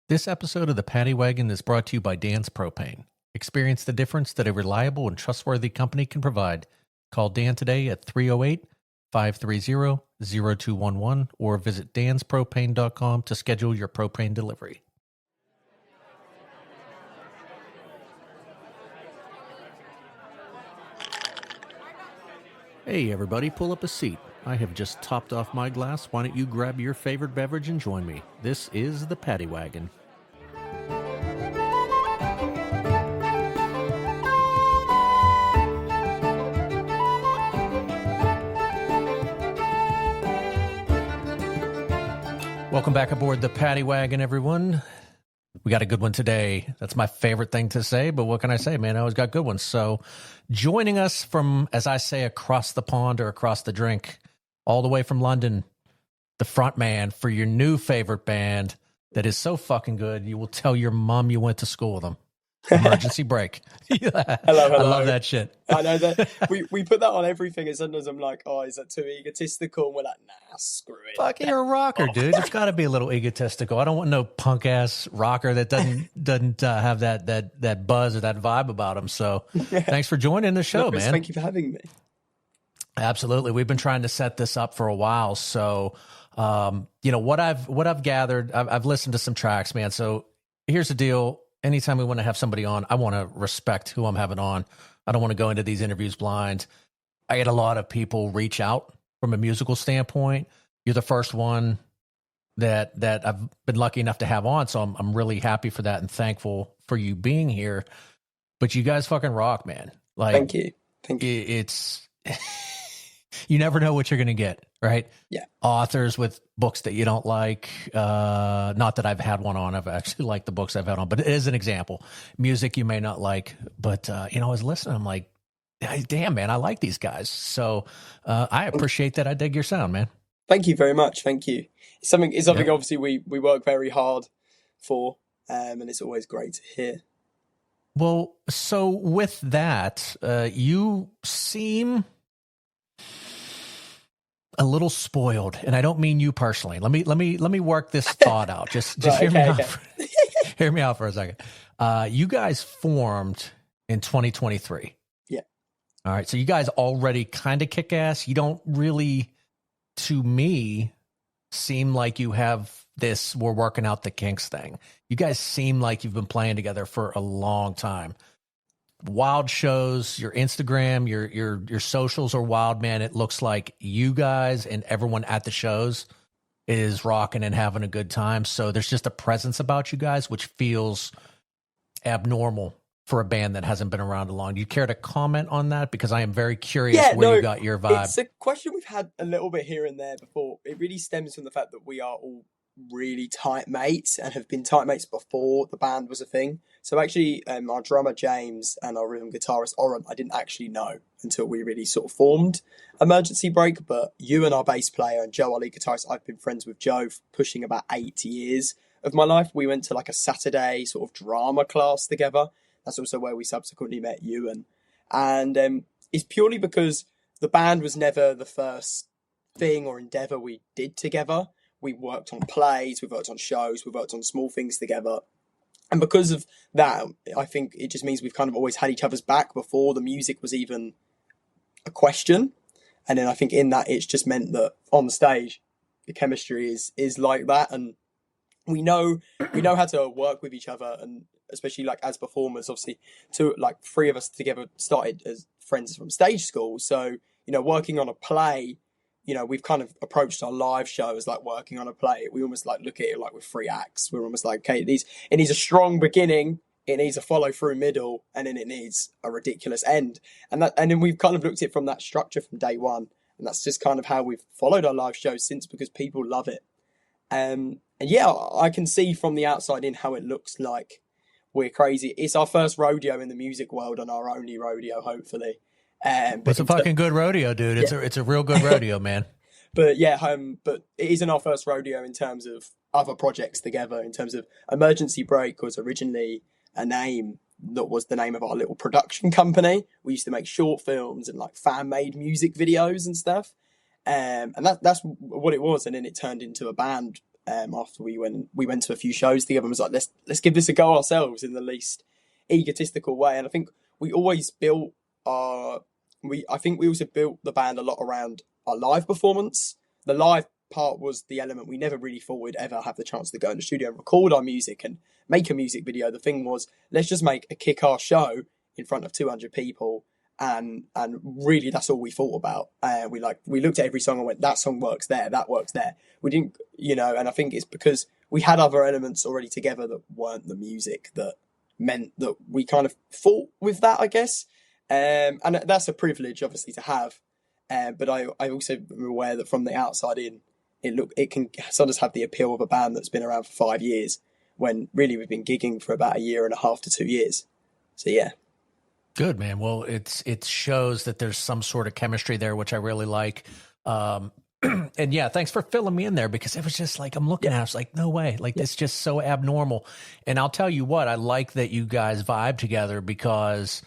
This episode of the Paddy Wagon is brought to you by Dan's Propane. Experience the difference that a reliable and trustworthy company can provide. Call Dan today at 308-530-0211 or visit danspropane.com to schedule your propane delivery. Hey everybody, pull up a seat. I have just topped off my glass. Why don't you grab your favorite beverage and join me? This is the Paddy Wagon. Welcome back aboard the Paddy Wagon, everyone. We got a good one today. That's my favorite thing to say, but what can I say, man? I always got good ones. So joining us from, as I say, across the pond or across the drink, all the way from London, the frontman for your new favorite band that is so fucking good, you will tell your mom you went to school with them. Emergency break. Hello. I love that shit. I know that we put that on everything, and sometimes I'm like, oh, is that too egotistical? And we're like, nah, screw it. Fuck, you're a rocker, dude. It's got to be a little egotistical. I don't want no punk ass rocker that doesn't have that buzz or that vibe about him. So, thanks for joining the show, man. Thank you for having me. Absolutely, we've been trying to set this up for a while. So, what I've gathered, I've listened to some tracks, man. So here's the deal. Anytime we want to have somebody on, I want to respect who I'm having on. I don't want to go into these interviews blind. I had a lot of people reach out from a musical standpoint. You're the first one that I've been lucky enough to have on, so I'm really happy for that and thankful for you being here. But you guys fucking rock, man. Like, thank you. It's you never know what you're going to get, right? Yeah. Authors with books that you don't like. Not that I've had one on. I've actually liked the books I've had on, but it is an example. Music you may not like, but, I was listening. I'm like, damn, man, I like these guys. So I appreciate that. I dig your sound, man. Thank you very much. Thank you. It's something obviously we work very hard for, and it's always great to hear. Well, so with that, you seem a little spoiled, and I don't mean you personally. Let me work this thought out. Just right, hear me out. okay. Hear me out for a second. You guys formed in 2023. Yeah. All right. So you guys already kind of kick ass. You don't really, to me, seem like you have this we're working out the kinks thing. You guys seem like you've been playing together for a long time. Wild shows, your Instagram, your socials are wild, man. It looks like you guys and everyone at the shows is rocking and having a good time. So there's just a presence about you guys, which feels abnormal for a band that hasn't been around a long. Do you care to comment on that? Because I am very curious where you got your vibe. It's a question we've had a little bit here and there before. It really stems from the fact that we are all really tight mates and have been tight mates before the band was a thing. So actually, our drummer James and our rhythm guitarist Oren, I didn't actually know until we really sort of formed Emergency Break. But you and our bass player and Joe, our lead guitarist, I've been friends with Joe for pushing about 8 years of my life. We went to like a Saturday sort of drama class together. That's also where we subsequently met Ewan. And it's purely because the band was never the first thing or endeavour we did together. We worked on plays, we've worked on shows, we've worked on small things together. And because of that, I think it just means we've kind of always had each other's back before the music was even a question. And then I think in that, it's just meant that on stage, the chemistry is like that. And we know how to work with each other. And especially like as performers, obviously, three of us together started as friends from stage school. So, working on a play, we've kind of approached our live show as like working on a play. We almost like look at it like with 3 acts. We're almost like, okay, it needs a strong beginning, it needs a follow through middle, and then it needs a ridiculous end. And then we've kind of looked at it from that structure from day one. And that's just kind of how we've followed our live shows since, because people love it. And yeah, I can see from the outside in how it looks like we're crazy. It's our first rodeo in the music world and our only rodeo, hopefully. But it's a fucking good rodeo, dude. Yeah. It's a real good rodeo, man. But yeah, but it isn't our first rodeo in terms of other projects together. In terms of Emergency Break was originally a name that was the name of our little production company. We used to make short films and like fan-made music videos and stuff. And that's what it was. And then it turned into a band after we went to a few shows together and was like, let's give this a go ourselves in the least egotistical way. And I think we always built I think we also built the band a lot around our live performance. The live part was the element we never really thought we'd ever have the chance to go in the studio and record our music and make a music video. The thing was, let's just make a kick-ass show in front of 200 people, and really that's all we thought about. We looked at every song and went, that song works there, that works there. We didn't, and I think it's because we had other elements already together that weren't the music that meant that we kind of fought with that, I guess. And that's a privilege, obviously, to have. But I also am aware that from the outside in, it can sometimes have the appeal of a band that's been around for 5 years, when really we've been gigging for about 1.5 to 2 years. So yeah. Good, man. Well, it shows that there's some sort of chemistry there, which I really like. And yeah, thanks for filling me in there, because it was just like, I'm looking at it, I was like, no way. Like, it's just so abnormal. And I'll tell you what, I like that you guys vibe together, because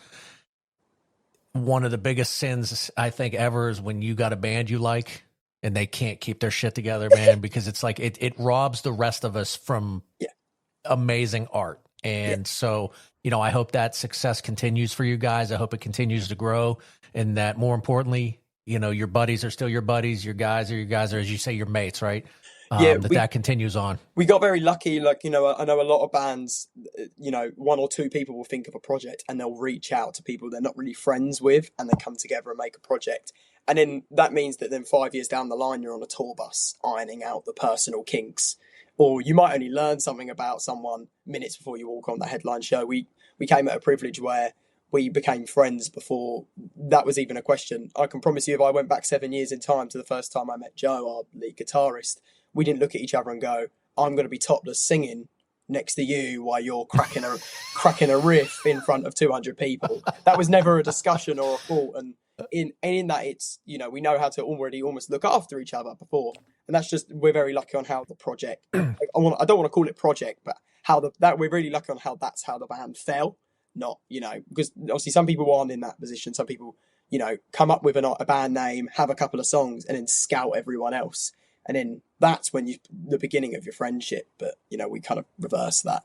one of the biggest sins I think ever is when you got a band you like and they can't keep their shit together, man, because it's like, it robs the rest of us from amazing art. And so, I hope that success continues for you guys. I hope it continues to grow, and that more importantly, your buddies are still your buddies. Your guys are your guys, or as you say, your mates, right? That continues on. We got very lucky. Like, I know a lot of bands, 1 or 2 people will think of a project and they'll reach out to people they're not really friends with, and they come together and make a project. And then that means that then 5 years down the line, you're on a tour bus ironing out the personal kinks. Or you might only learn something about someone minutes before you walk on the headline show. We came at a privilege where we became friends before that was even a question. I can promise you, if I went back 7 years in time to the first time I met Joe, our lead guitarist, we didn't look at each other and go, I'm going to be topless singing next to you while you're cracking a riff in front of 200 people. That was never a discussion or a thought. And in that, it's, we know how to already almost look after each other before. And that's just, we're very lucky on how the project, I don't want to call it project, but we're really lucky on how that's how the band fell. Not, because obviously some people aren't in that position. Some people, come up with a band name, have a couple of songs, and then scout everyone else. And then that's when the beginning of your friendship. But, we kind of reverse that.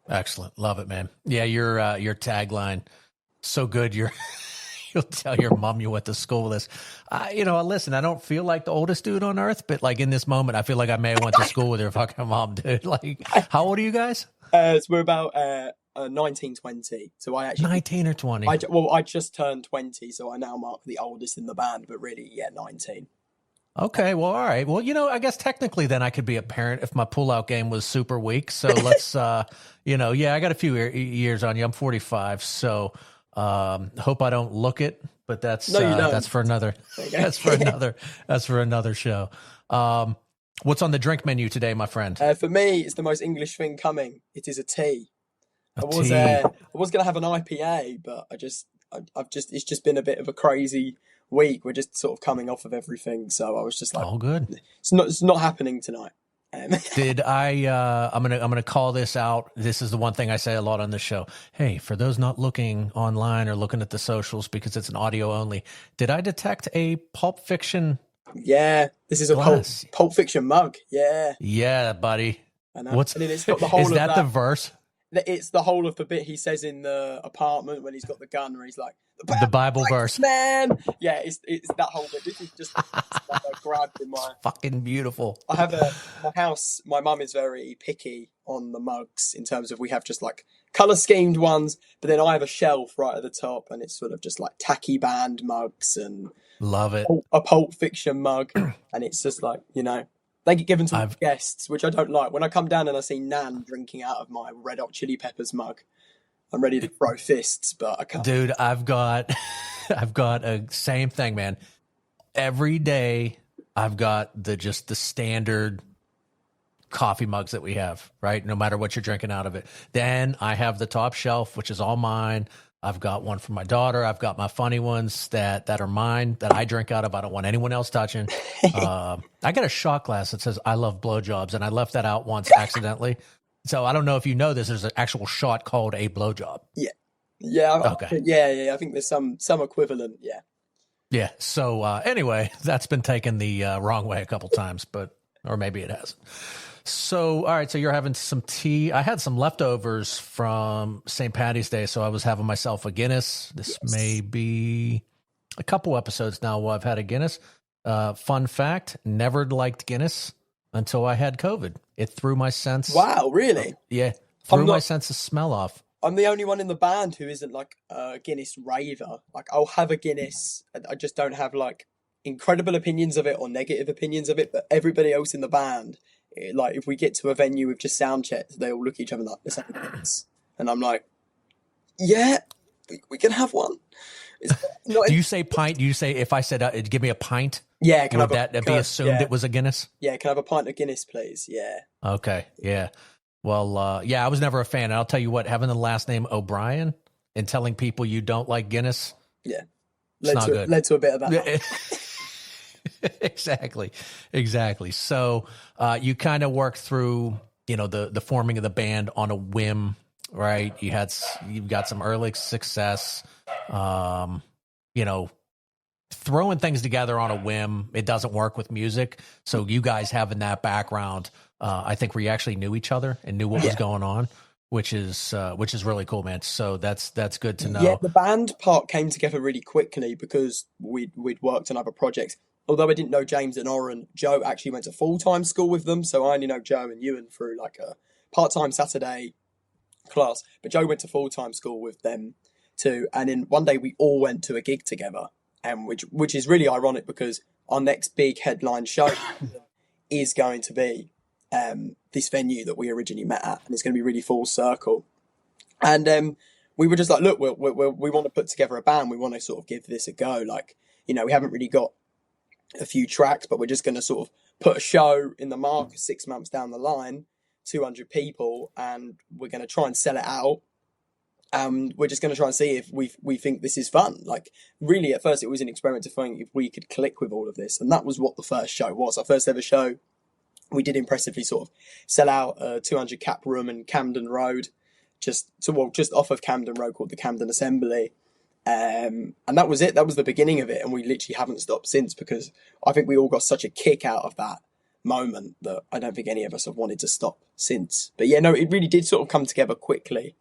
Excellent. Love it, man. Yeah, your tagline, so good. You'll tell your mom you went to school with this. Listen, I don't feel like the oldest dude on earth, but like in this moment, I feel like I may have went to school with your fucking mom, dude. Like, how old are you guys? So we're about 19, 20. So I actually 19 or 20. I just turned 20, so I now mark the oldest in the band. But really, 19. Okay, well, all right. Well, I guess technically then I could be a parent if my pullout game was super weak. So let's, I got a few years on you. I'm 45, so hope I don't look it. But that's that's for another. That's for another show. What's on the drink menu today, my friend? For me, it's the most English thing coming. It is a tea. I was going to have an IPA, but it's just been a bit of a crazy week. We're just sort of coming off of everything, so I was just like, all good. It's not happening tonight. Did I'm gonna call this out. This is the one thing I say a lot on this show. Hey, for those not looking online or looking at the socials because it's an audio only, did I detect a Pulp Fiction? Yeah, this is a Pulp Fiction mug. Yeah, buddy. I know. And then it's got the whole is of that the verse? It's the whole of the bit he says in the apartment when he's got the gun, where he's like, the Bible verse, man. Yeah, it's that whole bit. This is just like I grabbed in my. It's fucking beautiful. I have my house. My mum is very picky on the mugs in terms of we have just like color schemed ones, but then I have a shelf right at the top, and it's sort of just like tacky band mugs and love it. A Pulp Fiction mug, and it's just like they get given to guests, which I don't like. When I come down and I see Nan drinking out of my Red Hot Chili Peppers mug, I'm ready to throw fists, but I can't. Dude, I've got a same thing, man. Every day I've got the standard coffee mugs that we have, right? No matter what you're drinking out of it. Then I have the top shelf, which is all mine. I've got one for my daughter. I've got my funny ones that are mine that I drink out of. I don't want anyone else touching. I got a shot glass that says I love blowjobs, and I left that out once accidentally. So I don't know if you know this. There's an actual shot called a blowjob. Yeah. Okay. Yeah. I think there's some equivalent. Yeah. Yeah. So anyway, that's been taken the wrong way a couple times, but or maybe it hasn't. So, all right. So you're having some tea. I had some leftovers from St. Patty's Day, so I was having myself a Guinness. This may be a couple episodes now while I've had a Guinness. Fun fact: never liked Guinness until I had COVID. It threw my sense. Wow, really? Yeah, threw my sense of smell off. I'm the only one in the band who isn't like a Guinness raver. Like, I'll have a Guinness. I just don't have like incredible opinions of it or negative opinions of it. But everybody else in the band, like, if we get to a venue with just sound checks, they all look at each other like, let's have a Guinness. And I'm like, yeah, we can have one. Do you say pint? Do you say, if I said, give me a pint? Yeah. Would that be assumed it was a Guinness? Yeah. Can I have a pint of Guinness, please? Yeah. Okay. Yeah. Well, I was never a fan. And I'll tell you what, having the last name O'Brien and telling people you don't like Guinness. Yeah. It's not good. Led to a bit of that. Exactly. So you kind of work through, the forming of the band on a whim, right? You've got some early success, throwing things together on a whim. It doesn't work with music. So you guys having that background, I think we actually knew each other and knew what was going on, which is really cool, man. So that's good to know. Yeah, the band part came together really quickly because we'd worked on other projects. Although I didn't know James and Oren, Joe actually went to full-time school with them. So I only know Joe and Ewan through like a part-time Saturday class. But Joe went to full-time school with them too. And then one day we all went to a gig together, and which is really ironic because our next big headline show is going to be this venue that we originally met at, and it's going to be really full circle. And we were just like, look, we want to put together a band. We want to sort of give this a go. Like, we haven't really got a few tracks, but we're just going to sort of put a show in the market 6 months down the line, 200 people, and we're going to try and sell it out. We're just going to try and see if we think this is fun. Like, really, at first it was an experiment to find if we could click with all of this, and that was what the first show was. Our first ever show, we did impressively sort of sell out a 200 cap room in Camden Road, just off of Camden Road, called the Camden Assembly. And that was it. That was the beginning of it, and we literally haven't stopped since, because I think we all got such a kick out of that moment that I don't think any of us have wanted to stop since. But yeah, no, it really did sort of come together quickly.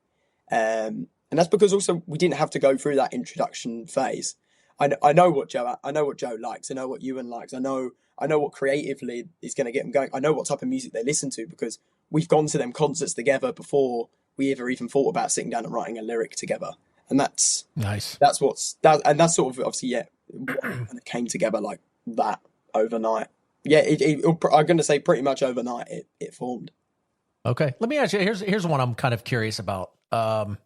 And that's because also we didn't have to go through that introduction phase. I know what Joe likes. I know what Ewan likes. I know what creatively is going to get them going. I know what type of music they listen to, because we've gone to them concerts together before we ever even thought about sitting down and writing a lyric together. And that's nice. That's sort of obviously, kind of came together like that overnight. Yeah, I'm going to say pretty much overnight it formed. Okay, let me ask you. Here's one I'm kind of curious about. You've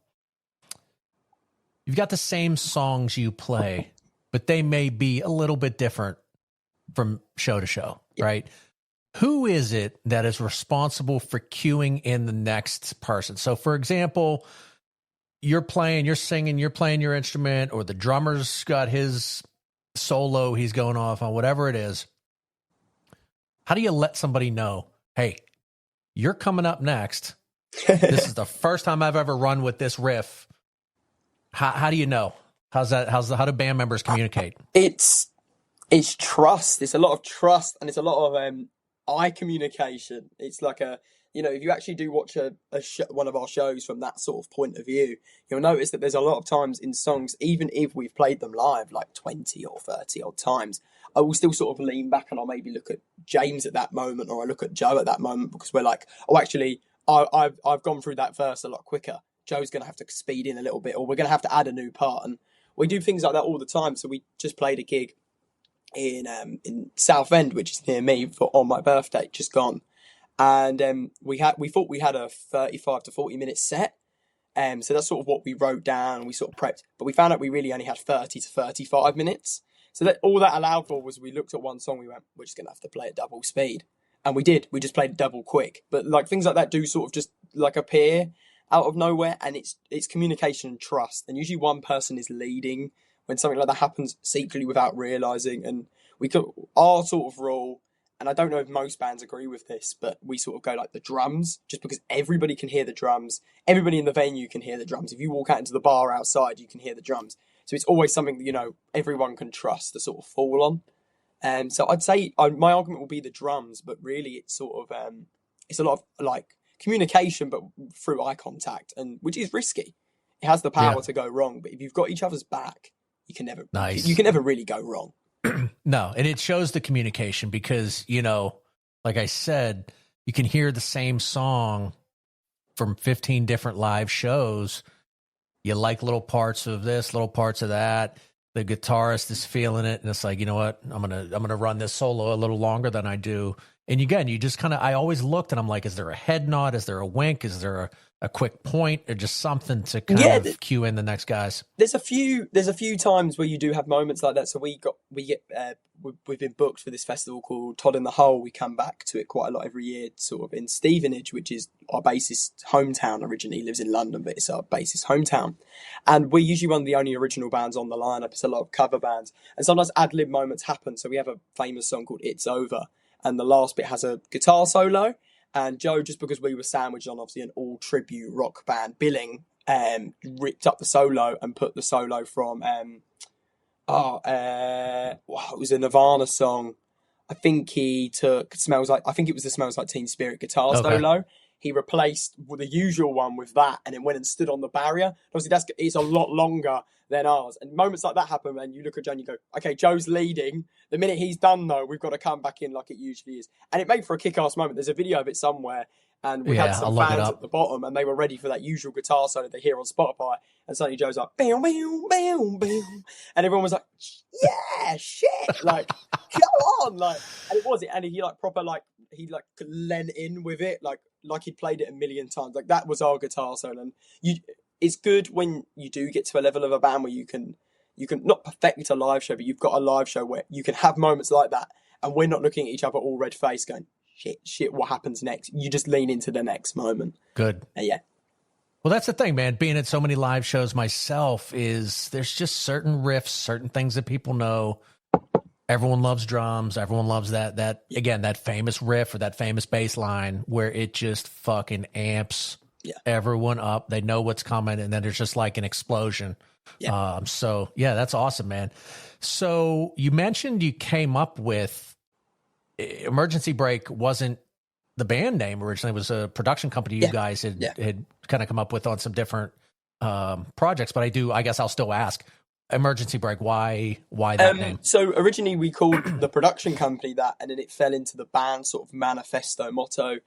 got the same songs you play, but they may be a little bit different from show to show, right? Who is it that is responsible for cueing in the next person? So, for example, you're singing, you're playing your instrument, or the drummer's got his solo he's going off on, whatever it is. How do you let somebody know, hey, you're coming up next? This is the first time I've ever run with this riff. How do you know? How do band members communicate? It's trust. It's a lot of trust, and it's a lot of eye communication. It's like if you actually do watch one of our shows from that sort of point of view, you'll notice that there's a lot of times in songs, even if we've played them live like 20 or 30 odd times, I will still sort of lean back and I'll maybe look at James at that moment, or I look at Joe at that moment, because we're like, oh, actually, I've gone through that verse a lot quicker. Joe's going to have to speed in a little bit, or we're going to have to add a new part. And we do things like that all the time. So we just played a gig in Southend, which is near me, on my birthday, just gone. And we thought we had a 35 to 40 minute set. So that's sort of what we wrote down and we sort of prepped. But we found out we really only had 30 to 35 minutes. So that all that allowed for was we looked at one song, we went, we're just going to have to play at double speed. And we did. We just played it double quick. But like things like that do sort of just like appear out of nowhere. And it's communication and trust. And usually one person is leading when something like that happens secretly without realising. And our sort of rule, and I don't know if most bands agree with this, but we sort of go like the drums, just because everybody can hear the drums. Everybody in the venue can hear the drums. If you walk out into the bar outside, you can hear the drums. So it's always something that, everyone can trust to sort of fall on. So I'd say my argument will be the drums, but really it's sort of it's a lot of like communication, but through eye contact, and which is risky. It has the Yeah. power to go wrong, but if you've got each other's back, you Nice. can never really go wrong. No, and it shows the communication because, like I said, you can hear the same song from 15 different live shows. You like little parts of this, little parts of that. The guitarist is feeling it, and it's like, you know what? I'm gonna run this solo a little longer than I do. And again, you just I always looked and I'm like, is there a head nod? Is there a wink? Is there a quick point or just something to kind of cue in the next guys? There's a few times where you do have moments like that. So we've been booked for this festival called Todd in the Hole. We come back to it quite a lot every year, sort of in Stevenage, which is our bassist hometown. Originally he lives in London, but it's our bassist hometown. And we're usually one of the only original bands on the lineup. It's a lot of cover bands, and sometimes ad lib moments happen. So we have a famous song called "It's Over," and the last bit has a guitar solo. And Joe, just because we were sandwiched on obviously an all tribute rock band billing, ripped up the solo and put the solo from it was a Nirvana song. I think he took I think it was the Smells Like Teen Spirit guitar solo. He replaced the usual one with that, and it went and stood on the barrier. Obviously, it's a lot longer than ours. And moments like that happen, and you look at Joe and you go, okay, Joe's leading. The minute he's done, though, we've got to come back in like it usually is. And it made for a kick-ass moment. There's a video of it somewhere, and we had some fans at the bottom, and they were ready for that usual guitar solo they hear on Spotify. And suddenly Joe's like, bam, bam, bam, bam. And everyone was like, yeah, shit. Like, go on. Like, and it was it. And he he leant in with it, like he'd played it a million times. Like, that was our guitar solo. And it's good when you do get to a level of a band where you can not perfect a live show, but you've got a live show where you can have moments like that, and we're not looking at each other all red faced going, shit, what happens next? You just lean into the next moment. Good. Yeah. Well, that's the thing, man. Being at so many live shows myself, is there's just certain riffs, certain things that people know. Everyone loves drums. Everyone loves that again, that famous riff or that famous bass line where it just fucking amps everyone up. They know what's coming, and then there's just like an explosion. Yeah. So yeah, that's awesome, man. So you mentioned you came up with Emergency Brake wasn't the band name originally. It was a production company you guys had kind of come up with on some different projects. But I guess I'll still ask, Emergency Brake, why that name? So originally we called the production company that, and then it fell into the band sort of manifesto motto.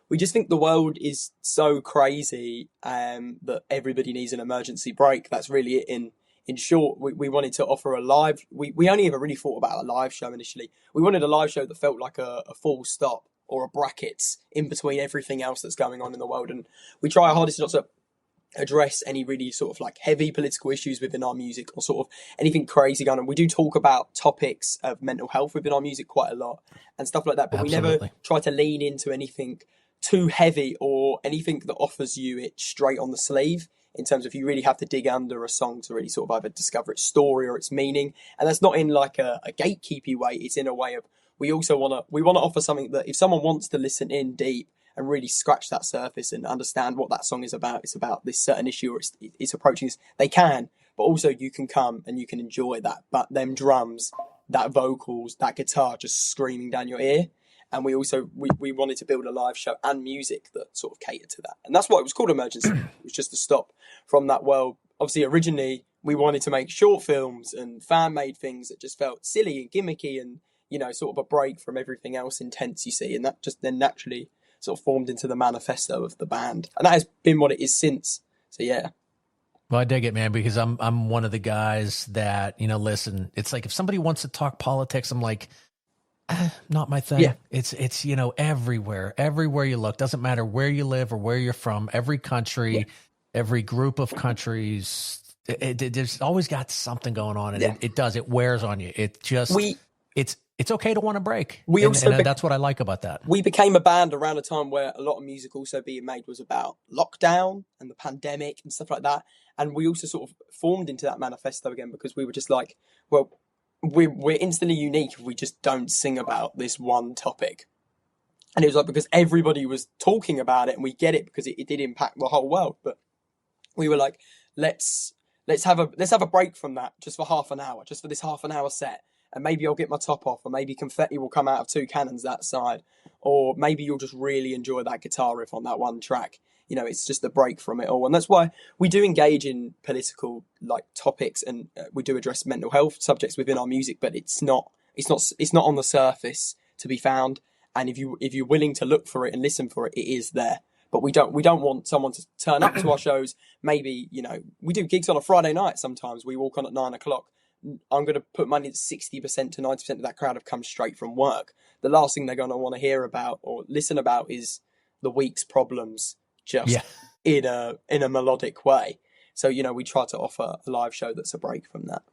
We just think the world is so crazy that everybody needs an emergency brake. That's really it. In short, we wanted to offer a live. We only ever really thought about a live show initially. We wanted a live show that felt like a full stop or a brackets in between everything else that's going on in the world. And we try our hardest not to address any really sort of like heavy political issues within our music or sort of anything crazy going on. We do talk about topics of mental health within our music quite a lot and stuff like that, but we never try to lean into anything too heavy or anything that offers you it straight on the sleeve, in terms of you really have to dig under a song to really sort of either discover its story or its meaning. And that's not in like a gatekeepy way. It's in a way of, we want to offer something that if someone wants to listen in deep and really scratch that surface and understand what that song is about, it's about this certain issue or it's approaching this, they can, but also you can come and you can enjoy that. But them drums, that vocals, that guitar just screaming down your ear. And we also, we wanted to build a live show and music that sort of catered to that. And that's why it was called Emergency. It was just to stop from that world. Obviously, originally, we wanted to make short films and fan-made things that just felt silly and gimmicky and, you know, sort of a break from everything else intense you see. And that just then naturally sort of formed into the manifesto of the band. And that has been what it is since. So, yeah. Well, I dig it, man, because I'm one of the guys that, you know, listen, it's like if somebody wants to talk politics, I'm like, not my thing. Yeah. It's you know, everywhere you look, doesn't matter where you live or where you're from, every country, every group of countries, there's always got something going on, and it wears on you. It just it's okay to want to break. That's what I like about that. We became a band around a time where a lot of music also being made was about lockdown and the pandemic and stuff like that, and we also sort of formed into that manifesto again because we were just like, well, we're instantly unique if we just don't sing about this one topic. And it was like, because everybody was talking about it and we get it because it did impact the whole world. But we were like, let's have a break from that just for half an hour, just for this half an hour set. and maybe I'll get my top off, or maybe confetti will come out of two cannons that side, or maybe you'll just really enjoy that guitar riff on that one track. You know, it's just a break from it all, and that's why we do engage in political like topics, and we do address mental health subjects within our music, but it's not on the surface to be found. And if you're willing to look for it and listen for it, it is there. But we don't want someone to turn up to our shows. Maybe, you know, we do gigs on a Friday night sometimes. We walk on at 9 o'clock. I'm going to put money that 60% to 90% of that crowd have come straight from work. The last thing they're going to want to hear about or listen about is the week's problems, just in a melodic way. So, you know, we try to offer a live show that's a break from that.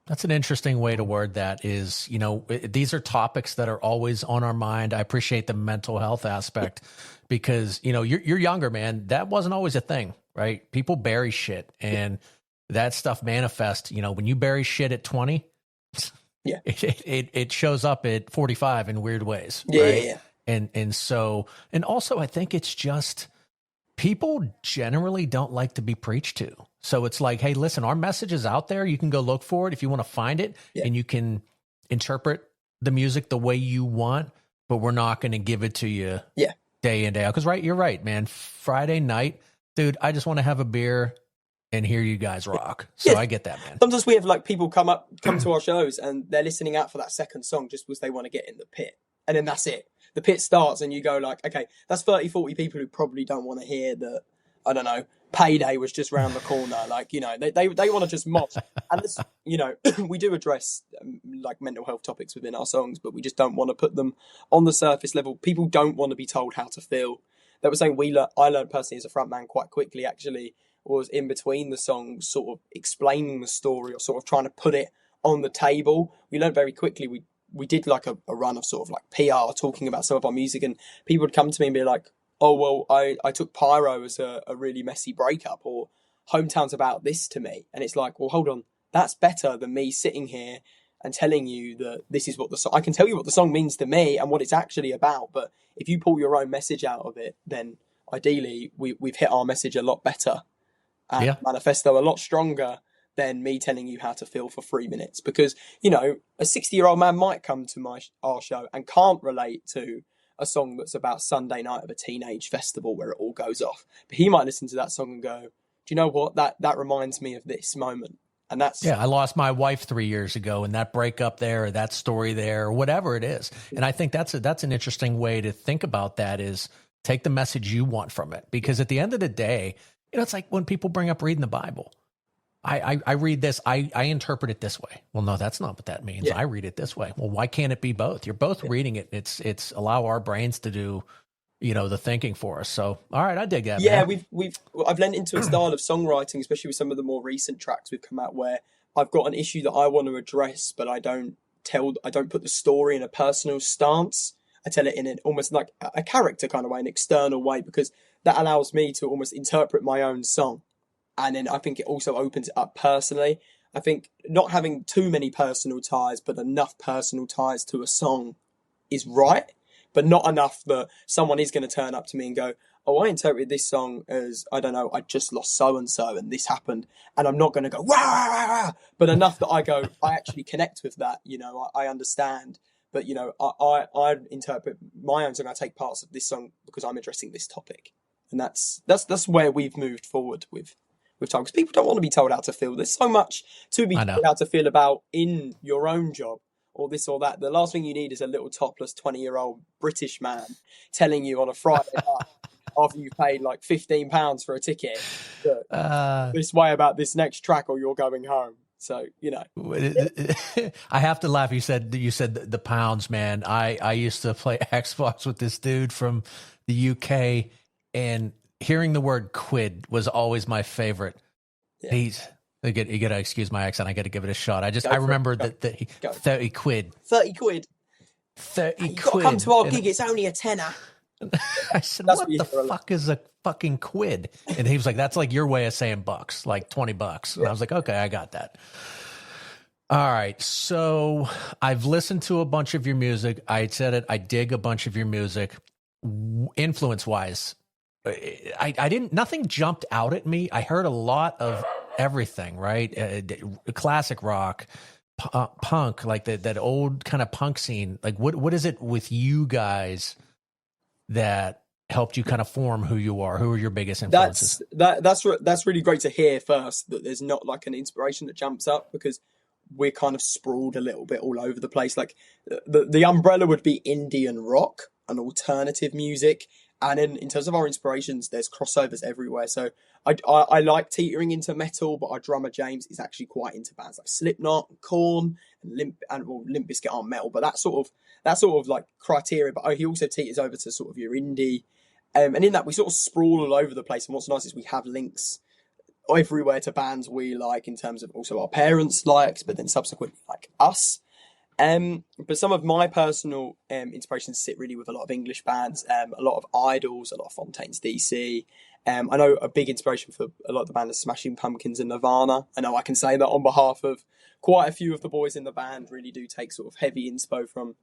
That's an interesting way to word that. Is, you know, these are topics that are always on our mind. I appreciate the mental health aspect because, you know, you're younger, man. That wasn't always a thing, right? People bury shit, and that stuff manifests. You know, when you bury shit at 20, it shows up at 45 in weird ways. Right? Yeah. And so, and also I think it's just people generally don't like to be preached to. So it's like, hey, listen, our message is out there. You can go look for it if you want to find it, and you can interpret the music the way you want, but we're not going to give it to you day in, day out. Because, right, you're right, man. Friday night, dude, I just want to have a beer and hear you guys rock. So I get that, man. Sometimes we have like people come to our shows and they're listening out for that second song just because they want to get in the pit. And then that's it. The pit starts and you go like, okay, that's 30, 40 people who probably don't want to hear that, I don't know, Payday was just round the corner. Like, you know, they want to just mosh. And this, you know, we do address like mental health topics within our songs, but we just don't want to put them on the surface level. People don't want to be told how to feel. They were saying I learned personally as a frontman quite quickly, actually, was in between the songs sort of explaining the story or sort of trying to put it on the table. We learned very quickly. We did like a run of sort of like PR talking about some of our music, and people would come to me and be like, oh, well, I took Pyro as a really messy breakup, or Hometown's about this to me. And it's like, well, hold on, that's better than me sitting here and telling you that this is what the song, I can tell you what the song means to me and what it's actually about. But if you pull your own message out of it, then ideally we've hit our message a lot better and manifesto a lot stronger than me telling you how to feel for 3 minutes. Because, you know, a 60-year-old man might come to our show and can't relate to a song that's about Sunday night of a teenage festival where it all goes off. But he might listen to that song and go, do you know what? That reminds me of this moment. And that's... Yeah, I lost my wife 3 years ago, and that breakup there, or that story there, or whatever it is. And I think that's an interesting way to think about that, is take the message you want from it. Because at the end of the day, you know, it's like when people bring up reading the Bible. I read this, I interpret it this way. Well, no, that's not what that means. Yeah. I read it this way. Well, why can't it be both? You're both reading it. It's allow our brains to do, you know, the thinking for us. So, all right, I dig that. Yeah, man. I've lent into a style of songwriting, especially with some of the more recent tracks we've come out, where I've got an issue that I want to address, but I don't put the story in a personal stance. I tell it in an almost like a character kind of way, an external way, because that allows me to almost interpret my own song. And then I think it also opens it up personally. I think not having too many personal ties, but enough personal ties to a song is right, but not enough that someone is going to turn up to me and go, oh, I interpreted this song as, I don't know, I just lost so-and-so and this happened. And I'm not going to go, rah, rah, rah, but enough that I go, I actually connect with that. You know, I understand. But, you know, I interpret my own song. I take parts of this song because I'm addressing this topic. And that's where we've moved forward with time, because people don't want to be told how to feel. There's so much to be told how to feel about in your own job, or this or that. The last thing you need is a little topless 20-year-old British man telling you on a Friday night after you've paid like £15 for a ticket this way about this next track, or you're going home. So, you know, I have to laugh. You said the pounds, man. I used to play Xbox with this dude from the UK, and hearing the word quid was always my favorite. Yeah. You gotta excuse my accent. I got to give it a shot. I remember that 30 quid. 30 quid. 30 quid. You got to come to our gig. It's only a tenner. I said, what the fuck is a fucking quid? And he was like, that's like your way of saying bucks, like 20 bucks. And I was like, okay, I got that. All right. So I've listened to a bunch of your music. I said it. I dig a bunch of your music. Influence wise, nothing jumped out at me. I heard a lot of everything, right? Classic rock, punk, like that old kind of punk scene. Like what is it with you guys that helped you kind of form who you are? Who are your biggest influences? That's really great to hear first, that there's not like an inspiration that jumps up, because we're kind of sprawled a little bit all over the place. Like the umbrella would be Indian rock and alternative music. And then in terms of our inspirations, there's crossovers everywhere. So I like teetering into metal, but our drummer James is actually quite into bands like Slipknot, Korn, and Limp Bizkit aren't metal, but that sort of like criteria. But he also teeters over to sort of your indie, and in that we sort of sprawl all over the place. And what's nice is we have links everywhere to bands we like, in terms of also our parents likes, but then subsequently like us. But some of my personal inspirations sit really with a lot of English bands, a lot of Idols, a lot of Fontaine's DC. I know a big inspiration for a lot of the band is Smashing Pumpkins and Nirvana. I know I can say that on behalf of quite a few of the boys in the band. Really do take sort of heavy inspo from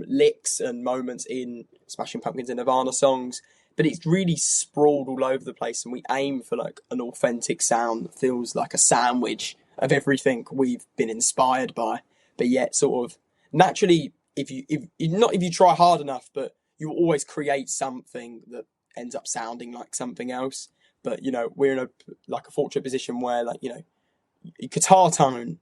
licks and moments in Smashing Pumpkins and Nirvana songs. But it's really sprawled all over the place, and we aim for like an authentic sound that feels like a sandwich of everything we've been inspired by. But yet, sort of naturally, if you try hard enough, but you always create something that ends up sounding like something else. But we're in a fortunate position where, like, guitar tone,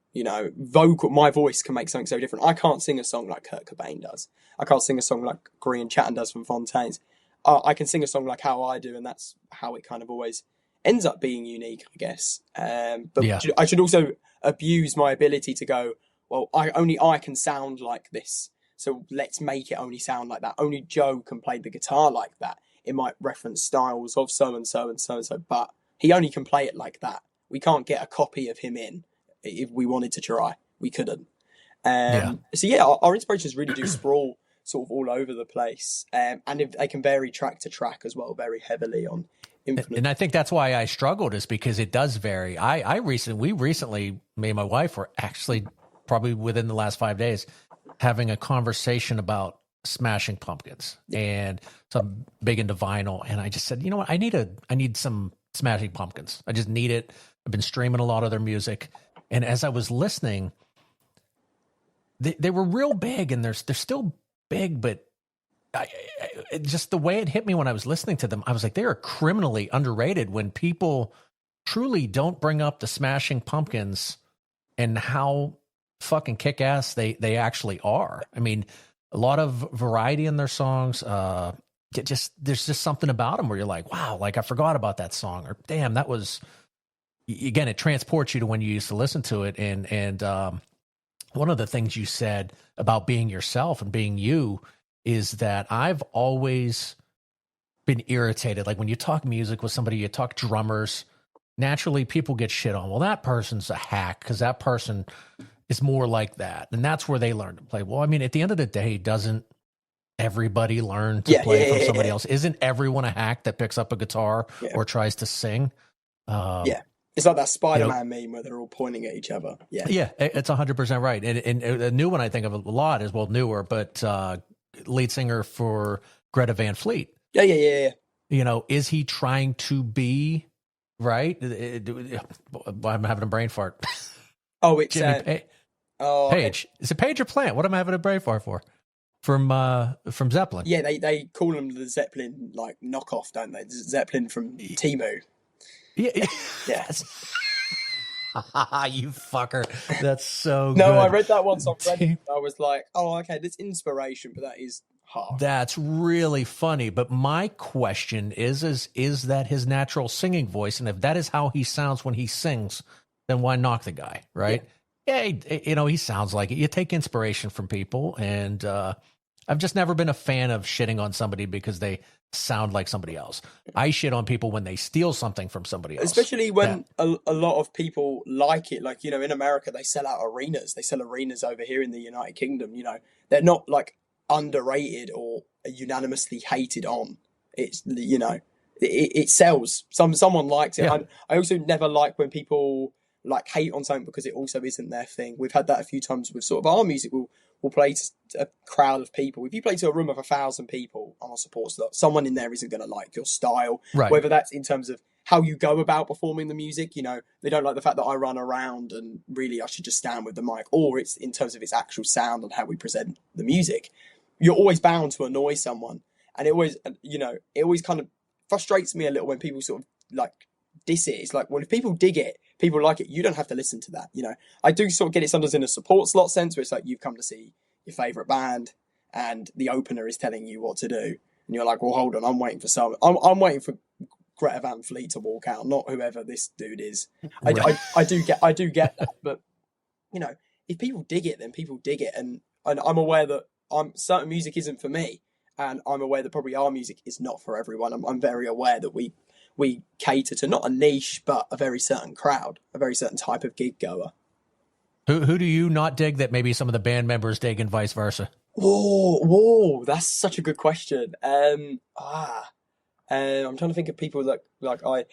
vocal, my voice can make something so different. I can't sing a song like Kurt Cobain does. I can't sing a song like Korean Chatton does from Fontaine's. I can sing a song like how I do, and that's how it kind of always ends up being unique, I guess. But yeah. I should also abuse my ability to go, well, I can sound like this, so let's make it only sound like that. Only Joe can play the guitar like that. It might reference styles of so and so and so and so, but he only can play it like that. We can't get a copy of him in. If we wanted to try, we couldn't. So yeah, our inspirations really do sprawl sort of all over the place, and if they can vary track to track as well, very heavily on influence. And I think that's why I struggled, is because it does vary. We recently, me and my wife were actually probably within the last 5 days having a conversation about Smashing Pumpkins, and so I'm big into vinyl, and I just said, you know what, I need some Smashing Pumpkins. I just need it. I've been streaming a lot of their music, and as I was listening, they were real big, and they're still big, but just the way it hit me when I was listening to them, I was like, they are criminally underrated when people truly don't bring up the Smashing Pumpkins and how fucking kick-ass they actually are. I mean, a lot of variety in their songs. There's just something about them where you're like, wow, like I forgot about that song, or damn, that was, again, it transports you to when you used to listen to it. And one of the things you said about being yourself and being you is that I've always been irritated. Like when you talk music with somebody, you talk drummers, naturally people get shit on. Well, that person's a hack because that person is more like that. And that's where they learn to play. Well, I mean, at the end of the day, doesn't everybody learn to play from somebody else? Isn't everyone a hack that picks up a guitar or tries to sing? It's like that Spider-Man meme where they're all pointing at each other. Yeah, it's 100% right. And a new one I think of a lot is, well, newer, but lead singer for Greta Van Fleet. Yeah. Is he trying to be right? I'm having a brain fart. Oh, it's Paige. Okay. Is it Paige or Plant? What am I having a brain fart for? From Zeppelin. Yeah, they call them the Zeppelin like knockoff, don't they? Zeppelin from Temu. Yeah. You fucker. That's so good. No, I read that once on Reddit. I was like, oh, okay, that's inspiration, but that is hard. That's really funny. But my question is that his natural singing voice? And if that is how he sounds when he sings, then why knock the guy, right? Yeah, he sounds like it. You take inspiration from people, and I've just never been a fan of shitting on somebody because they sound like somebody else. I shit on people when they steal something from somebody else. Especially when a lot of people like it. Like, in America, they sell out arenas. They sell arenas over here in the United Kingdom. They're not like underrated or unanimously hated on. It's, it sells. Someone likes it. Yeah. I also never like when people like hate on something because it also isn't their thing. We've had that a few times with sort of our music. We'll play to a crowd of people. If you play to a room of 1,000 people on our support slot, someone in there isn't going to like your style. Right. Whether that's in terms of how you go about performing the music. You know, they don't like the fact that I run around and really I should just stand with the mic, or it's in terms of its actual sound and how we present the music. You're always bound to annoy someone, and it always, you know, it always kind of frustrates me a little when people sort of like diss it. It's like, well, if people dig it, people like it, you don't have to listen to that. You know, I do sort of get it sometimes in a support slot sense, where it's like you've come to see your favourite band and the opener is telling you what to do, and you're like, well, hold on, I'm waiting for I'm waiting for Greta Van Fleet to walk out, not whoever this dude is. Right. I do get that, but you know, if people dig it, then people dig it, and I'm aware that certain music isn't for me, and I'm aware that probably our music is not for everyone. I'm very aware that we cater to not a niche, but a very certain crowd, a very certain type of gig goer. Who do you not dig that maybe some of the band members dig and vice versa? Whoa, that's such a good question. I'm trying to think of people like I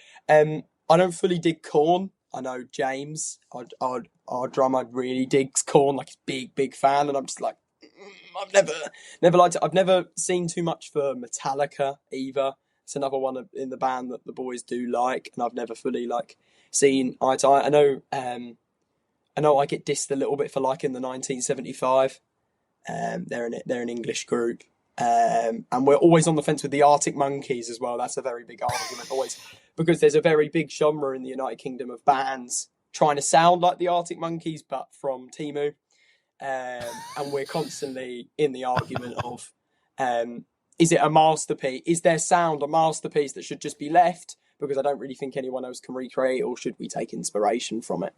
don't fully dig Korn. I know James, our drummer, really digs Korn, like he's big fan, and I'm just like, I've never liked it. I've never seen too much for Metallica either. It's another one in the band that the boys do like, and I've never fully like seen eye to eye. I know I get dissed a little bit for liking the 1975. They're an English group. And we're always on the fence with the Arctic Monkeys as well. That's a very big argument always, because there's a very big genre in the United Kingdom of bands trying to sound like the Arctic Monkeys, but from Timu. And we're constantly in the argument of, is it a masterpiece? Is their sound a masterpiece that should just be left because I don't really think anyone else can recreate, or should we take inspiration from it?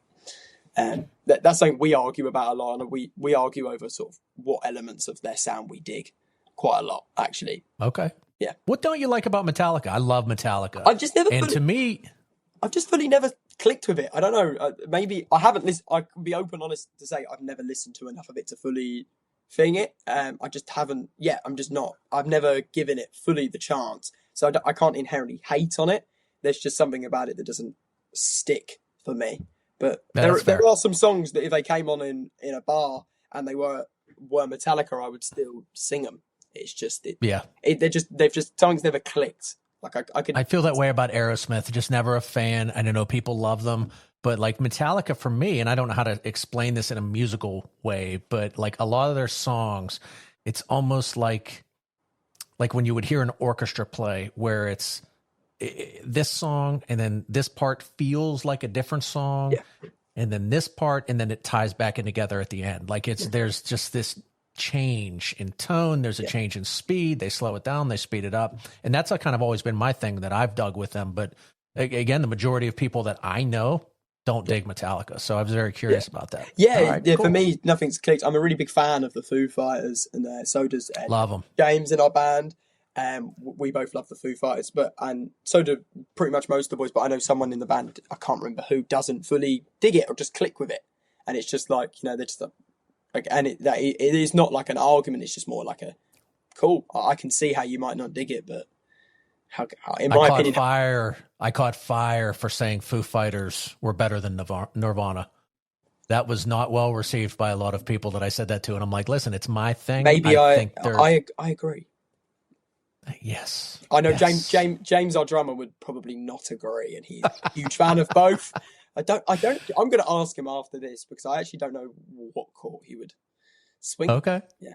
That's something we argue about a lot, and we argue over sort of what elements of their sound we dig quite a lot, actually. Okay. Yeah. What don't you like about Metallica? I love Metallica. I've just never I've just fully never clicked with it. I don't know. Maybe I haven't listened. I can be honest to say I've never listened to enough of it to fully thing it. I just haven't. Yeah, I'm just not. I've never given it fully the chance, so I can't inherently hate on it. There's just something about it that doesn't stick for me. But there are some songs that if they came on in a bar and they were Metallica, I would still sing them. It's just they've just songs never clicked. Like I feel that way about Aerosmith. Just never a fan. I don't know, people love them, but like Metallica for me, and I don't know how to explain this in a musical way, but like a lot of their songs, it's almost like when you would hear an orchestra play where it's this song and then this part feels like a different song, and then this part, and then it ties back in together at the end. Like there's just this change in tone, there's a change in speed, they slow it down, they speed it up, and that's kind of always been my thing that I've dug with them. But again, the majority of people that I know don't dig Metallica, so I was very curious about that. Cool. For me, nothing's clicked. I'm a really big fan of the Foo Fighters, and so does love them. James in our band. We both love the Foo Fighters, and so do pretty much most of the boys. But I know someone in the band, I can't remember who, doesn't fully dig it or just click with it, and it's just like, you know, they're just and it is not like an argument. It's just more like a cool. I can see how you might not dig it, but how in my opinion, I caught fire for saying Foo Fighters were better than Nirvana. That was not well received by a lot of people that I said that to, and I'm like, listen, it's my thing. Maybe I agree. Yes, I know. Yes. James, our drummer, would probably not agree, and he's a huge fan of both. I'm going to ask him after this because I actually don't know what court he would swing. Okay. Yeah.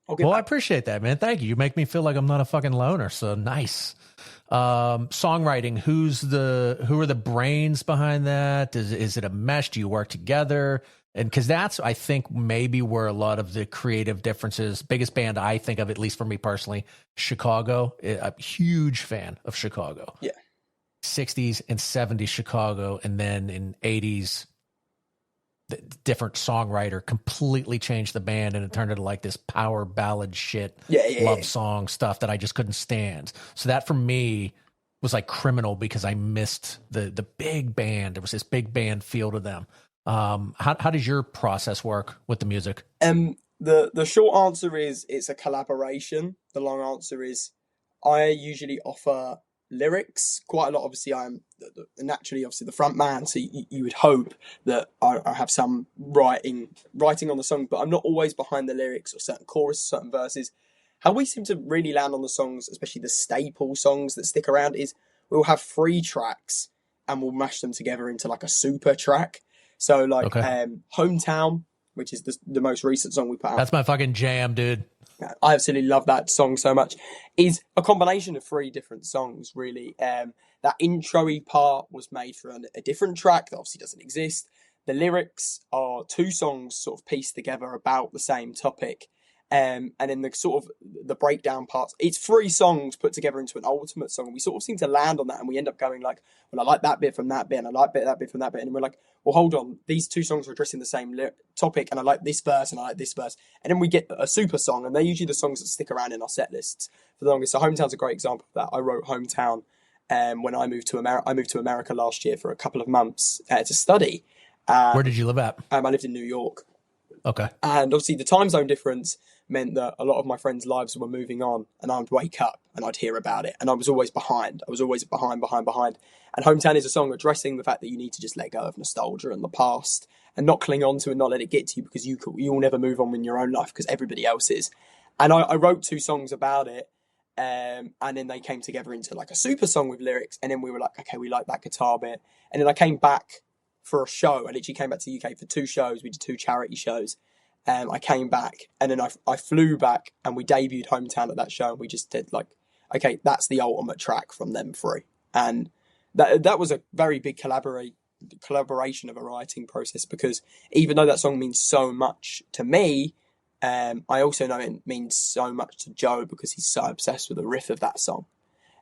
I appreciate that, man. Thank you. You make me feel like I'm not a fucking loner. So nice. Songwriting. Who are the brains behind that? Is it a mesh? Do you work together? And because that's, I think, maybe where a lot of the creative differences. Biggest band I think of, at least for me personally, Chicago. I'm a huge fan of Chicago. Yeah. 60s and 70s Chicago, and then in 80s, the different songwriter completely changed the band, and it turned into like this power ballad shit, love song stuff that I just couldn't stand. So that for me was like criminal because I missed the big band. There was this big band feel to them. How does your process work with the music? The short answer is it's a collaboration. The long answer is I usually offer lyrics quite a lot. Obviously, I'm naturally the front man, so you would hope that I have some writing on the song, but I'm not always behind the lyrics or certain choruses, certain verses. How we seem to really land on the songs, especially the staple songs that stick around, is we'll have 3 tracks and we'll mash them together into like a super track. So like Okay. Hometown, which is the most recent song we put out. That's my fucking jam, dude. I absolutely love that song so much. Is a combination of 3 different songs, really. That intro-y part was made for a different track that obviously doesn't exist. The lyrics are 2 songs sort of pieced together about the same topic. And then the sort of the breakdown parts, it's 3 songs put together into an ultimate song. And we sort of seem to land on that, and we end up going like, well, I like that bit from that bit, and I like that bit from that bit, and we're like, well, hold on, these 2 songs are addressing the same topic, and I like this verse, and I like this verse, and then we get a super song, and they're usually the songs that stick around in our set lists for the longest. So Hometown's a great example of that. I wrote Hometown when I moved to America. I moved to America last year for a couple of months to study. Where did you live at? I lived in New York. Okay. And obviously the time zone difference meant that a lot of my friends' lives were moving on, and I would wake up and I'd hear about it, and I was always behind. I was always behind. And Hometown is a song addressing the fact that you need to just let go of nostalgia and the past and not cling on to and not let it get to you, because you'll never move on in your own life because everybody else is. And I wrote 2 songs about it, and then they came together into like a super song with lyrics, and then we were like, okay, we like that guitar bit. And then I came back for a show. I literally came back to the UK for 2 shows. We did 2 charity shows. I came back, and then I flew back, and we debuted Hometown at that show, and we just did like, okay, that's the ultimate track from them 3. And that was a very big collaboration of a writing process, because even though that song means so much to me, I also know it means so much to Joe, because he's so obsessed with the riff of that song.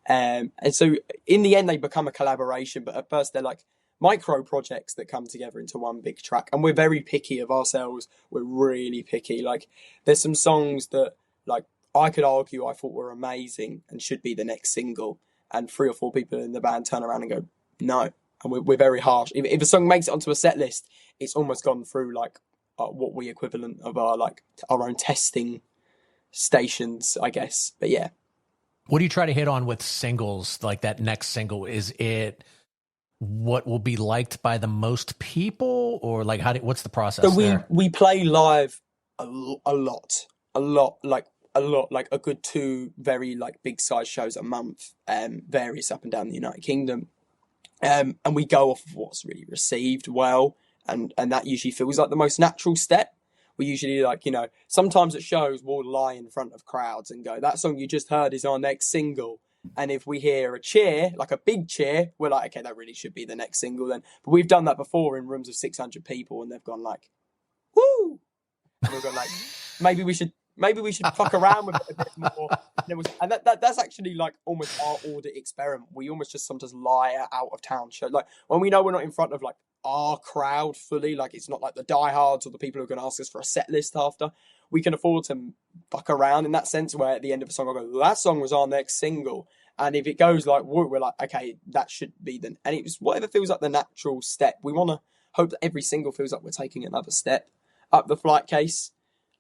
And so in the end, they become a collaboration, but at first they're like micro projects that come together into one big track. And we're very picky of ourselves. We're really picky. Like, there's some songs that, like, I could argue I thought were amazing and should be the next single, and 3 or 4 people in the band turn around and go, no. And we're very harsh. If a song makes it onto a set list, it's almost gone through like what we equivalent of our own testing stations, I guess. But yeah. What do you try to hit on with singles? Like that next single, is it what will be liked by the most people, or like what's the process? So we play live a lot, like a good 2 very like big size shows a month, various up and down the United Kingdom, and we go off of what's really received well, and that usually feels like the most natural step. We usually, like, you know, sometimes at shows we'll lie in front of crowds and go, that song you just heard is our next single. And if we hear a cheer, like a big cheer, we're like, okay, that really should be the next single then. But we've done that before in rooms of 600 people, and they've gone like, woo! And we've gone like, maybe we should fuck around with it a bit more. And that's actually like almost our audit experiment. We almost just sometimes lie at out of town shows. Like, when we know we're not in front of like our crowd fully, like it's not like the diehards or the people who are going to ask us for a set list after, we can afford to fuck around in that sense, where at the end of a song I'll go, that song was our next single. And if it goes like, we're like, okay, that should be then. And it's whatever feels like the natural step. We want to hope that every single feels like we're taking another step up the flight case.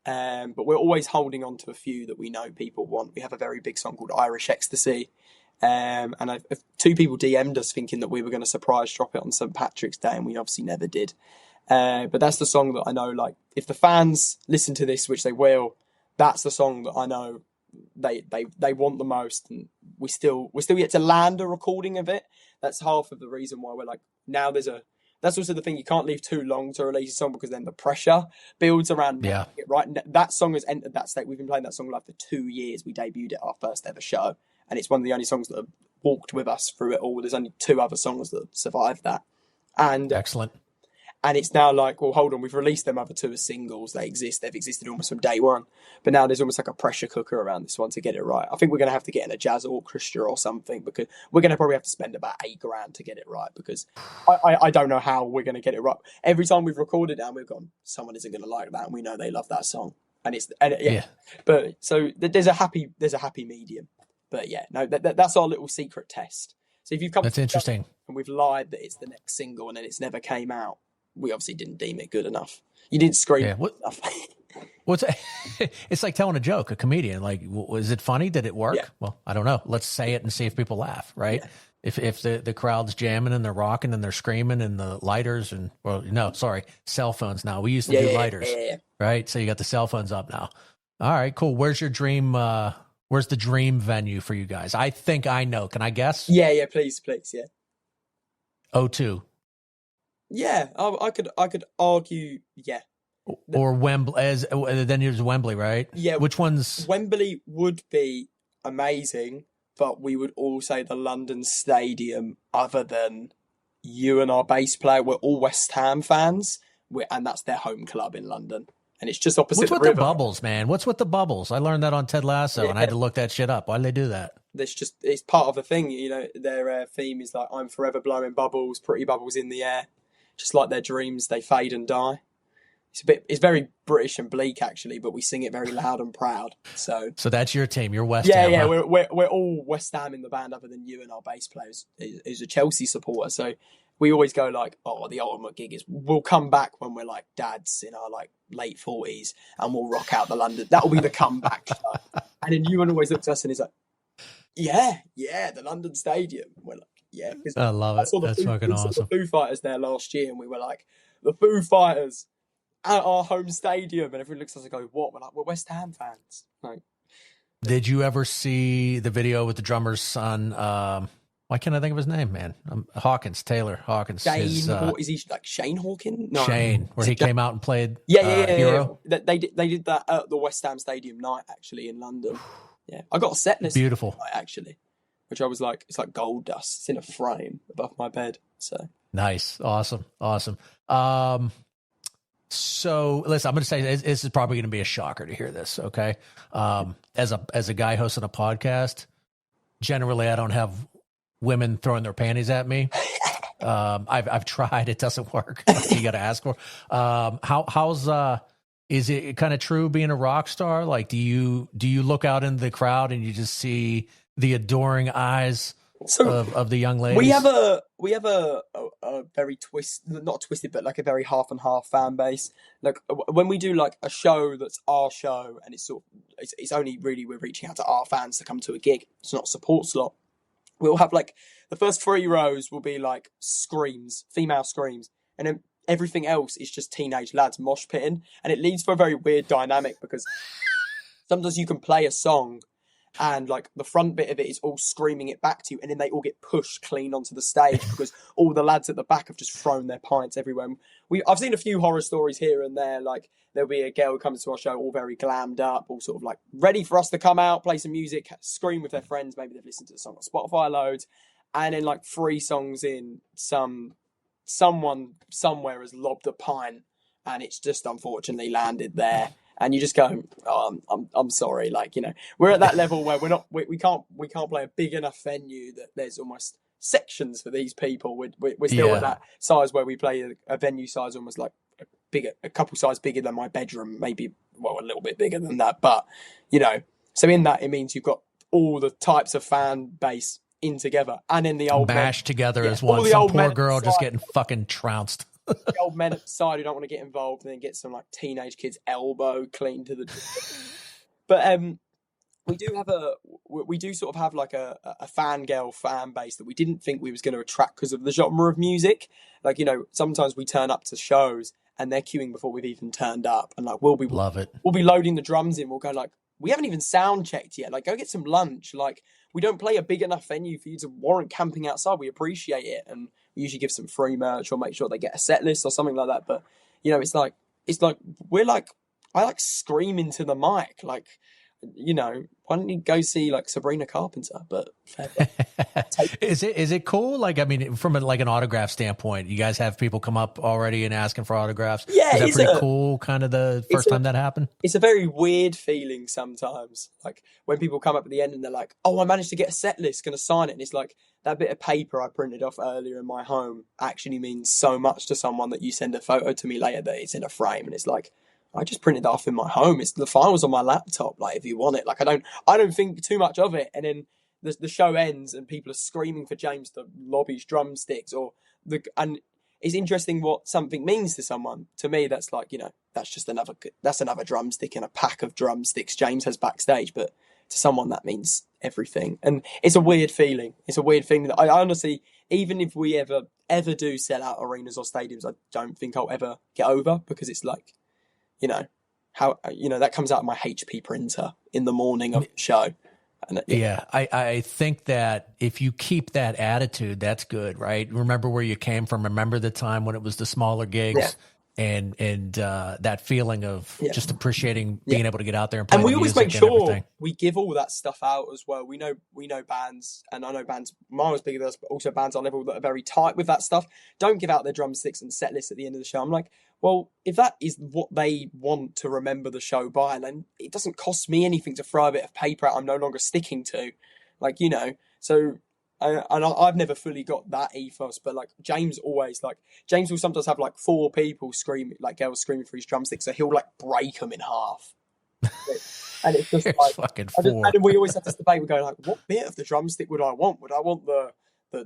But we're always holding on to a few that we know people want. We have a very big song called Irish Ecstasy. And 2 people DM'd us thinking that we were going to surprise drop it on St. Patrick's Day, and we obviously never did. But that's the song that I know, like, if the fans listen to this, which they will, that's the song that I know they want the most, and we're still yet to land a recording of it. That's half of the reason why we're like, now that's also the thing, you can't leave too long to release a song, because then the pressure builds around it, right? That song has entered that state. We've been playing that song live for 2 years. We debuted it our first ever show, and it's one of the only songs that have walked with us through it all. There's only 2 other songs that survived that. And excellent. And it's now like, well, hold on, we've released them other 2 as singles. They've existed almost from day one. But now there's almost like a pressure cooker around this one to get it right. I think we're going to have to get in a jazz orchestra or something, because we're going to probably have to spend about $8,000 to get it right, because I don't know how we're going to get it right. Every time we've recorded it and we've gone, someone isn't going to like that, and we know they love that song. Yeah. But so there's a happy medium. But yeah, no, that's our little secret test. So if you've come, that's interesting, and we've lied that it's the next single and then it's never came out, we obviously didn't deem it good enough. You didn't scream enough. It's like telling a joke, a comedian. Like, was it funny? Did it work? Yeah. Well, I don't know. Let's say it and see if people laugh, right? Yeah. If the crowd's jamming and they're rocking and they're screaming and the lighters and, well, no, sorry, cell phones now. We used to do lighters, right? So you got the cell phones up now. All right, cool. Where's your dream Where's the dream venue for you guys? I think I know. Can I guess? Yeah, please, yeah. O2 Yeah, I could argue, yeah. or Wembley. Then there's Wembley, right? Yeah, Which one's Wembley would be amazing, but we would all say the London Stadium, other than you and our bass player, we're all West Ham fans, and that's their home club in London. And it's just opposite What's the with river. the bubbles, man? What's with the bubbles? I learned that on Ted Lasso, and I had to look that shit up. Why did they do that? It's part of the thing, you know. Their theme is like, I'm forever blowing bubbles, pretty bubbles in the air, just like their dreams, they fade and die. It's very British and bleak actually, but we sing it very loud and proud. So that's your team. You're West Ham. Yeah, huh? we're all West Ham in the band, other than you, and our bass player is a Chelsea supporter. So we always go like, oh, the ultimate gig is we'll come back when we're like dads in our like late 40s, and we'll rock out the London. That'll be the comeback show. And then Ewan always looks at us and he's like, yeah, the London Stadium. We're like, yeah, I love it. That's fucking awesome. The Foo Fighters there last year, and we were like, the Foo Fighters at our home stadium, and everyone looks at us and goes, what? We're like, we're West Ham fans. Like, did you ever see the video with the drummer's son? Why can't I think of his name, man? Taylor Hawkins. Shane, is he like Shane Hawkins? No, Shane, where he came out and played Hero. Yeah. They did that at the West Ham Stadium night, actually, in London. Yeah, I got a set list. Beautiful. Night, actually, which I was like, it's like gold dust. It's in a frame above my bed. So nice. Awesome. So listen, I'm going to say this is probably going to be a shocker to hear this. Okay. As a guy hosting a podcast, generally I don't have women throwing their panties at me. I've tried, it doesn't work. You got to ask for, is it kind of true being a rock star? Like, do you look out into the crowd and you just see the adoring eyes of the young ladies? We have a very not twisted, but like a very half and half fan base. Like when we do like a show that's our show, and it's only really we're reaching out to our fans to come to a gig. It's not a support slot. We'll have like the first 3 rows will be like screams, female screams, and then everything else is just teenage lads mosh pitting, and it leads for a very weird dynamic because sometimes you can play a song and like the front bit of it is all screaming it back to you, and then they all get pushed clean onto the stage because all the lads at the back have just thrown their pints everywhere. I've seen a few horror stories here and there, like there'll be a girl who comes to our show all very glammed up, all sort of like ready for us to come out, play some music, scream with their friends. Maybe they've listened to the song on Spotify loads, and then like 3 songs in, someone somewhere has lobbed a pint, and it's just unfortunately landed there. And you just go, oh, I'm sorry. Like, you know, we're at that level where we can't play a big enough venue that there's almost sections for these people. We're still at that size where we play a venue size almost like a couple size bigger than my bedroom, maybe, well, a little bit bigger than that. But, you know, so in that, it means you've got all the types of fan base in together, and then the old mashed together as all one. the Some old poor men girl just side. getting fucking trounced. The old men at the side who don't want to get involved, and then get some like teenage kids elbow clean to the. But we do sort of have like a fangirl fan base that we didn't think we was going to attract because of the genre of music. Like, you know, sometimes we turn up to shows and they're queuing before we've even turned up, and like we'll be loading the drums in. We'll go like, we haven't even sound checked yet. Like, go get some lunch. Like, we don't play a big enough venue for you to warrant camping outside. We appreciate it, and we usually give some free merch or make sure they get a set list or something like that. But, you know, it's like I like scream into the mic. Like, you know, why don't you go see like Sabrina Carpenter? But is it cool? Like, I mean, from like an autograph standpoint, you guys have people come up already and asking for autographs. Yeah, is that pretty cool? Kind of the first time that happened. It's a very weird feeling sometimes. Like when people come up at the end and they're like, "Oh, I managed to get a set list, going to sign it," and it's like that bit of paper I printed off earlier in my home actually means so much to someone that you send a photo to me later that it's in a frame, and it's like, I just printed that off in my home. It's the file's on my laptop. Like, if you want it, like I don't think too much of it. And then the show ends and people are screaming for James to lob his drumsticks, and it's interesting what something means to someone. To me, that's like, you know, that's another drumstick in a pack of drumsticks James has backstage. But to someone that means everything, and it's a weird feeling. It's a weird feeling that I honestly, even if we ever do sell out arenas or stadiums, I don't think I'll ever get over, because it's like, you know, how, you know, that comes out of my HP printer in the morning of the show. And Yeah, I think that if you keep that attitude, that's good, right? Remember where you came from. Remember the time when it was the smaller yeah, gigs, and that feeling of yeah, just appreciating yeah. being able to get out there and And play the we always make music and sure everything. we give all that stuff out as well. We know bands, and I know bands miles bigger than us, but also bands on level that are very tight with that stuff. Don't give out their drumsticks and set lists at the end of the show. I'm like, well, if that is what they want to remember the show by, then it doesn't cost me anything to throw a bit of paper out I'm no longer sticking to, like, you know. So. I've never fully got that ethos, but like James always like James will sometimes have like four people screaming, like girls screaming for his drumsticks, so he'll like break them in half. And it's just It's like, fucking and four. then we always have this debate. We go like, what bit of the drumstick would I want? Would I want the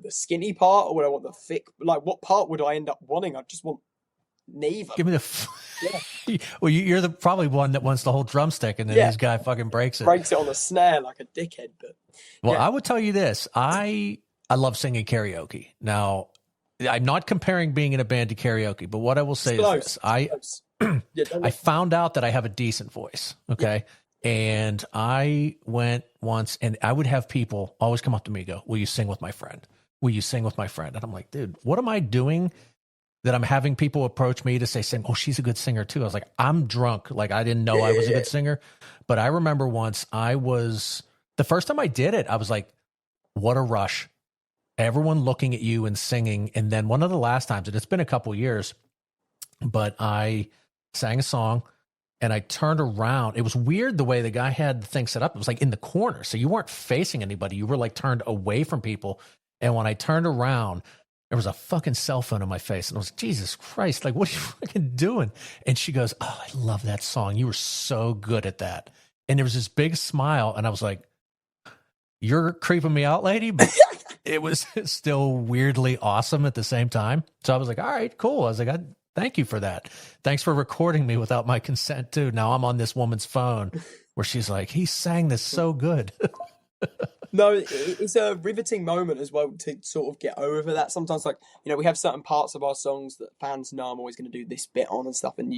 skinny part, or would I want the thick? Like, what part would I end up wanting? I just want neither. Give me the. Well, you're the probably one that wants the whole drumstick, and then this guy fucking breaks it. Breaks it on the snare like a dickhead. But well, I would tell you this: I love singing karaoke. Now, I'm not comparing being in a band to karaoke, but what I will say is this: I found out that I have a decent voice. Okay. Yeah. And I went once, and I would have people always come up to me and go, will you sing with my friend? Will you sing with my friend? And I'm like, dude, what am I doing that I'm having people approach me to say, oh, she's a good singer too. I was like, I'm drunk. Like, I didn't know I was a good singer. But I remember once the first time I did it, I was like, what a rush. Everyone looking at you and singing. And then one of the last times, and it's been a couple years, but I sang a song. And I turned around. It was weird the way the guy had the thing set up. It was like in the corner. So you weren't facing anybody. You were like turned away from people. And when I turned around, there was a fucking cell phone in my face. And I was, Jesus Christ, like, what are you fucking doing? And she goes, oh, I love that song. You were so good at that. And there was this big smile. And I was like, you're creeping me out, lady. But it was still weirdly awesome at the same time. So I was like, all right, cool. I was like, thank you for that. Thanks for recording me without my consent too. Now I'm on this woman's phone where she's like, he sang this so good. No, it's a riveting moment as well to sort of get over that. Sometimes, like, you know, we have certain parts of our songs that fans know I'm always going to do this bit on and stuff. And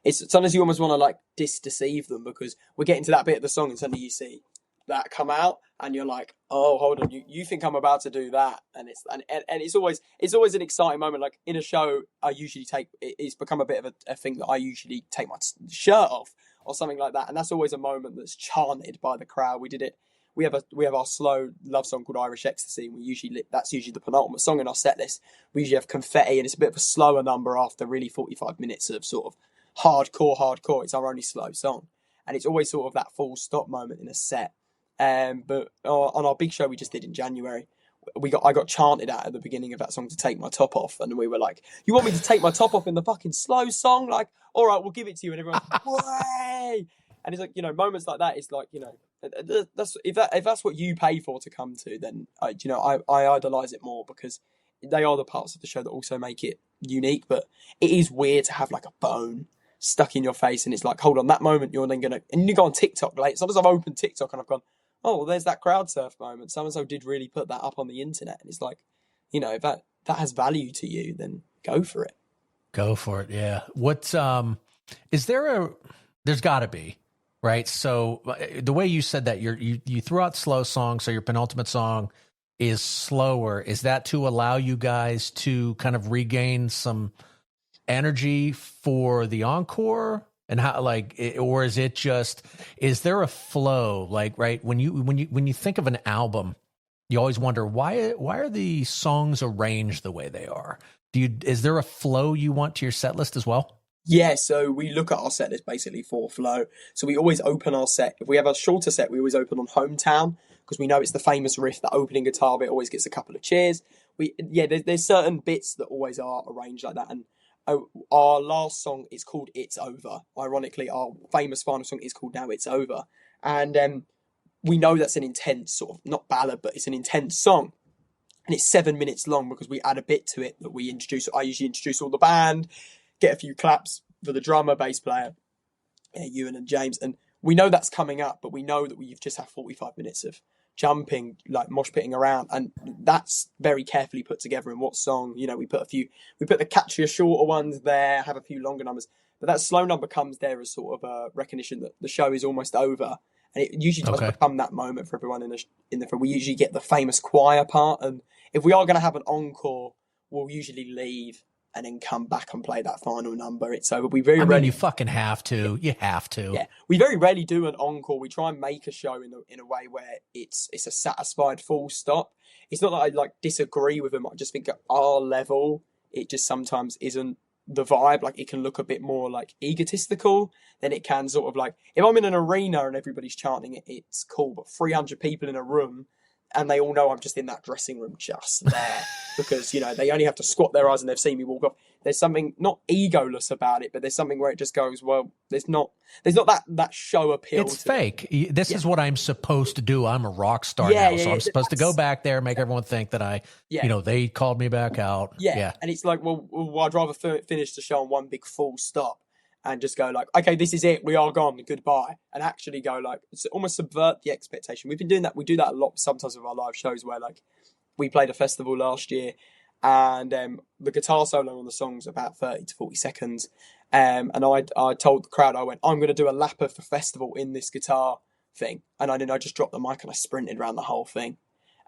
it's sometimes you almost want to like deceive them because we're getting to that bit of the song and suddenly you see that come out and you're like, oh, hold on, you think I'm about to do that? And it's always an exciting moment. Like in a show, it's become a bit of a thing that I usually take my shirt off or something like that, and that's always a moment that's chanted by the crowd. We have our slow love song called Irish Ecstasy, and that's usually the penultimate song in our set list. We usually have confetti, and it's a bit of a slower number after really 45 minutes of sort of hardcore. It's our only slow song, and it's always sort of that full stop moment in a set. But on our big show we just did in January, I got chanted at the beginning of that song to take my top off, and we were like, "You want me to take my top off in the fucking slow song? Like, all right, we'll give it to you." And everyone's like, "Way!" And it's like, you know, moments like that. It's like, you know, if that's what you pay for to come to, then I idolize it more because they are the parts of the show that also make it unique. But it is weird to have like a bone stuck in your face, and it's like, hold on, that moment you're then gonna, and you go on TikTok. Like sometimes I've opened TikTok and I've gone, oh, well, there's that crowd surf moment. So and so did really put that up on the internet, and it's like, you know, if that has value to you, then go for it. Go for it. Yeah. What is there there's got to be, right? So the way you said that you threw out slow songs, so your penultimate song is slower. Is that to allow you guys to kind of regain some energy for the encore? And how, like, or is it just, is there a flow? Like, right, when you think of an album, you always wonder why are the songs arranged the way they are? Is there a flow you want to your set list as well? Yeah, so we look at our set list basically for flow. So we always open our set. If we have a shorter set, we always open on Hometown because we know it's the famous riff, the opening guitar bit always gets a couple of cheers. There's certain bits that always are arranged like that. And our last song is called It's Over. Ironically, our famous final song is called Now It's Over. And we know that's an intense sort of, not ballad, but it's an intense song. And it's 7 minutes long because we add a bit to it that we introduce. I usually introduce all the band, get a few claps for the drummer, bass player, Ewan and James. And we know that's coming up, but we know that we've just had 45 minutes of jumping, like mosh pitting around, and that's very carefully put together in what song. You know, we put the catchier, shorter ones there, have a few longer numbers, but that slow number comes there as sort of a recognition that the show is almost over, and it usually does Okay. become that moment for everyone in the. We usually get the famous choir part, and if we are going to have an encore, we'll usually leave and then come back and play that final number. It's over. We very I mean, rarely. you fucking have to. You have to. Yeah, we very rarely do an encore. We try and make a show in a way where it's a satisfied full stop. It's not that I like disagree with them. I just think at our level, it just sometimes isn't the vibe. Like it can look a bit more like egotistical than it can sort of like if I'm in an arena and everybody's chanting it, it's cool. But 300 people in a room, and they all know I'm just in that dressing room just there because, you know, they only have to squat their eyes and they've seen me walk off. There's something not egoless about it, but there's something where it just goes, well, there's not that show appeal. It's fake. This is what I'm supposed to do. I'm a rock star Yeah, now. yeah, So yeah. I'm supposed to go back there, make everyone think that Yeah. they called me back out. Yeah. And it's like, well, I'd rather finish the show on one big full stop and just go like, okay, this is it. We are gone. Goodbye. And actually go like, it's almost subvert the expectation. We've been doing that. We do that a lot sometimes with our live shows where like we played a festival last year and the guitar solo on the song's about 30 to 40 seconds. And I told the crowd, I went, I'm going to do a lap of the festival in this guitar thing. And I just dropped the mic and I sprinted around the whole thing.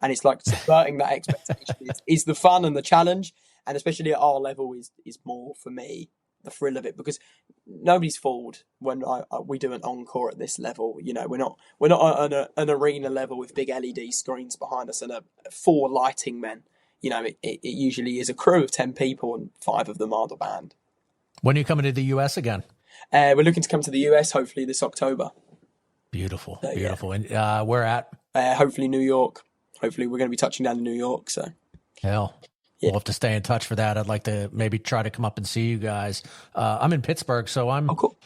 And it's like subverting that expectation is the fun and the challenge. And especially at our level is more for me the thrill of it because nobody's fooled when we do an encore at this level. You know, we're not on an arena level with big LED screens behind us and 4 lighting men. You know, it usually is a crew of 10 people and 5 of them are the band. When are you coming to the US again? We're looking to come to the US hopefully this October. Beautiful, So, beautiful. Yeah. And where at? Hopefully New York. Hopefully we're going to be touching down in New York. So Hell. Yeah. We'll have to stay in touch for that. I'd like to maybe try to come up and see you guys. I'm in Pittsburgh, so I'm cool.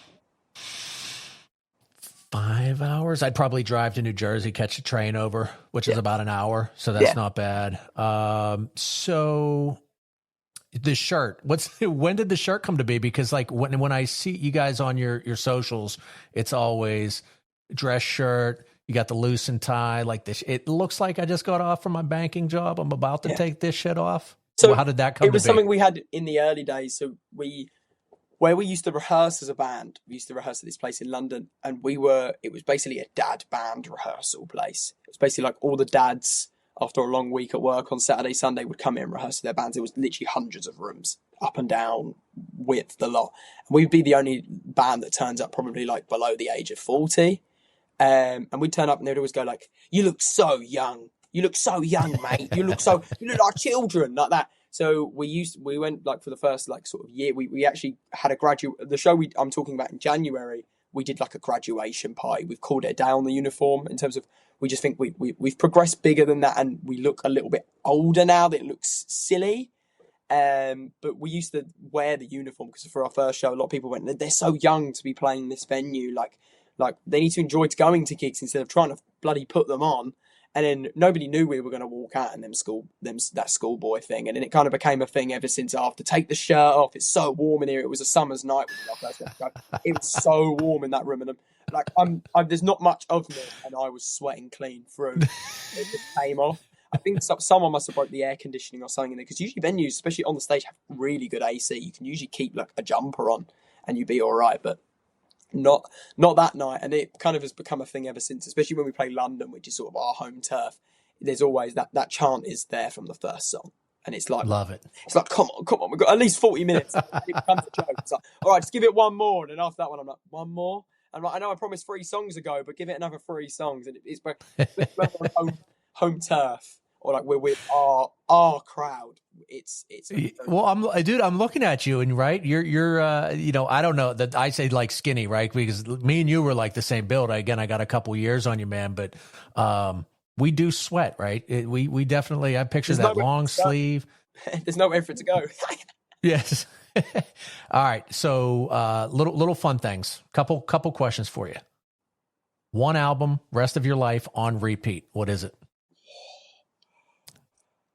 5 hours. I'd probably drive to New Jersey, catch a train over, which is about an hour. So that's not bad. So the shirt, when did the shirt come to be? Because like when I see you guys on your socials, it's always dress shirt. You got the loosen tie like this. It looks like I just got off from my banking job. I'm about to take this shit off. So how did that come to be? It was something we had in the early days. So where we used to rehearse as a band, we used to rehearse at this place in London, and it was basically a dad band rehearsal place. It was basically like all the dads after a long week at work on Saturday, Sunday would come in and rehearse their bands. It was literally hundreds of rooms, up and down, width, the lot. And we'd be the only band that turns up probably like below the age of 40. And we'd turn up and they'd always go like, you look so young. You look so young, mate. You look like children, like that. So we went like for the first like sort of year, we actually had the show I'm talking about in January, we did like a graduation party. We've called it a day on the uniform in terms of, we just think we've progressed bigger than that and we look a little bit older now that it looks silly. But we used to wear the uniform because for our first show, a lot of people went, they're so young to be playing this venue. Like they need to enjoy going to gigs instead of trying to bloody put them on. And then nobody knew we were going to walk out in that schoolboy thing. And then it kind of became a thing ever since after. Take the shirt off. It's so warm in here. It was a summer's night. It was so warm in that room. And I'm there's not much of me. And I was sweating clean through. It just came off. I think someone must have broke the air conditioning or something in there. Because usually venues, especially on the stage, have really good AC. You can usually keep like a jumper on and you'd be all right. But not that night, and it kind of has become a thing ever since, especially when we play London, which is sort of our home turf. There's always that chant is there from the first song, and it's like, love it. It's like, come on, we've got at least 40 minutes. It becomes a joke. It's like, all right, just give it one more, and then after that one, I'm like, one more. I'm like, I know I promised 3 songs ago, but give it another 3 songs, and it's on home turf, or like we're with our crowd. It's well, I'm looking at you and right, you're I don't know that I say like skinny, right? Because me and you were like the same build. I got a couple years on you, man, but we do sweat, right? We definitely, I picture that long sleeve. There's nowhere for it to go. Yes. All right. So little fun things. Couple questions for you. One album, rest of your life on repeat. What is it?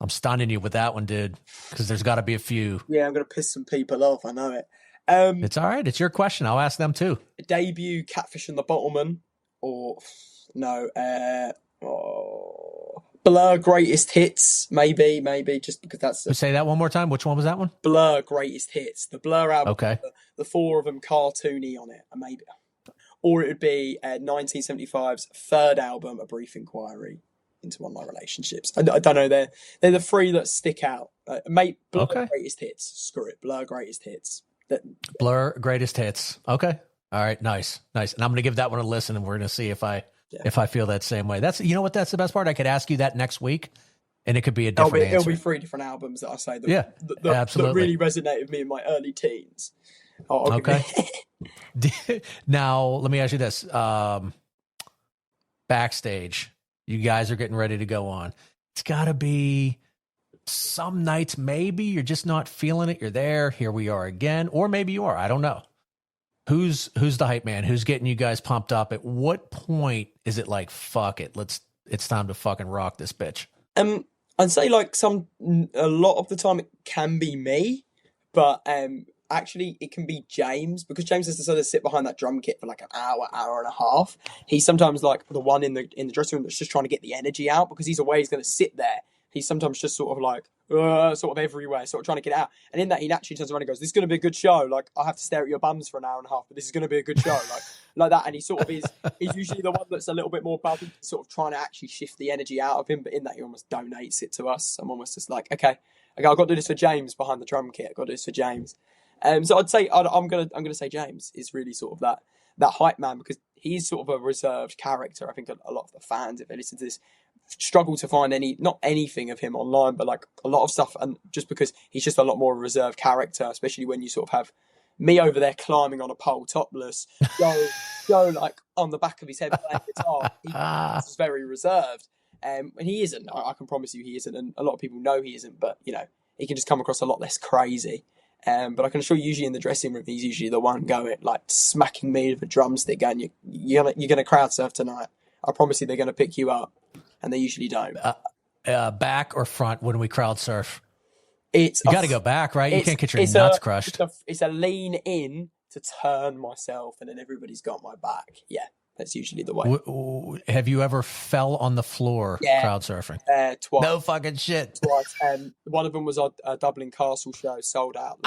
I'm stunning you with that one, dude, because there's got to be a few. Yeah, I'm going to piss some people off. I know it. It's all right. It's your question. I'll ask them too. Debut, Catfish and the Bottlemen, or no, Blur Greatest Hits, maybe, just because that's... Say that one more time. Which one was that one? Blur Greatest Hits. The Blur album. Okay. The 4 of them cartoony on it, and maybe... or it would be 1975's third album, A Brief Inquiry into Online Relationships. I don't know. They're the three that stick out. Mate, Blur Greatest Hits. Screw it. Blur Greatest Hits. Blur Greatest Hits. Okay. All right. Nice. And I'm going to give that one a listen, and we're going to see if I feel that same way. That's, you know what? That's the best part. I could ask you that next week, and it could be a different answer. It'll be three different albums that I say that, absolutely. that really resonated with me in my early teens. Okay. Now, let me ask you this. Backstage, you guys are getting ready to go on. It's got to be some nights, maybe you're just not feeling it. You're there. Here we are again. Or maybe you are. I don't know. Who's the hype man? Who's getting you guys pumped up? At what point is it like, fuck it, it's time to fucking rock this bitch? I'd say like a lot of the time it can be me, but actually it can be James, because James has to sort of sit behind that drum kit for like an hour and a half. He's sometimes like the one in the dressing room that's just trying to get the energy out, because he's aware he's going to sit there. He's sometimes just sort of like sort of everywhere, sort of trying to get out. And in that, he naturally turns around and goes, "This is going to be a good show. Like, I have to stare at your bums for an hour and a half, but this is going to be a good show." like that. And he sort of is. He's usually the one that's a little bit more bubbly, sort of trying to actually shift the energy out of him. But in that, he almost donates it to us. I'm almost just like, okay, I've got to do this for James behind the drum kit. I've got to do this for James. So I'd say I'm gonna say James is really sort of that hype man, because he's sort of a reserved character. I think a lot of the fans, if they listen to this, struggle to find not anything of him online, but like a lot of stuff, and just because he's just a lot more reserved character, especially when you sort of have me over there climbing on a pole topless, Joe like on the back of his head playing guitar. He's very reserved, and he isn't. I can promise you he isn't, and a lot of people know he isn't, but you know, he can just come across a lot less crazy. But I can assure you, usually in the dressing room, he's usually the one going like smacking me with a drumstick, going, "You're gonna crowd surf tonight. I promise you, they're gonna pick you up." And they usually don't. Back or front when we crowd surf? You got to go back, right? You can't get your nuts crushed. It's a lean in to turn myself, and then everybody's got my back. Yeah, that's usually the way. Have you ever fell on the floor crowd surfing? Twice. No fucking shit. Twice. One of them was a Dublin Castle show, sold out.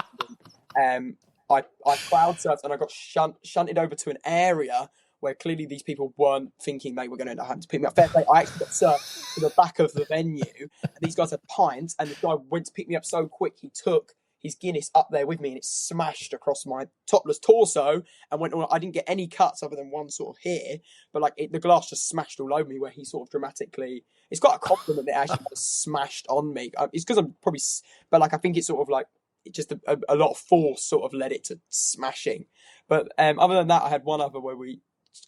I crowd surfed, and I got shunted over to an area where clearly these people weren't thinking they were going to end up having to pick me up. Fair play, I actually got surfed to the back of the venue, and these guys had pints, and the guy went to pick me up so quick, he took his Guinness up there with me, and it smashed across my topless torso, and went on. I didn't get any cuts other than one sort of here, but like the glass just smashed all over me, where he sort of dramatically, it's quite a compliment that it actually smashed on me. It's because I'm probably, but like I think it's sort of like, it just a lot of force sort of led it to smashing. But other than that, I had one other where we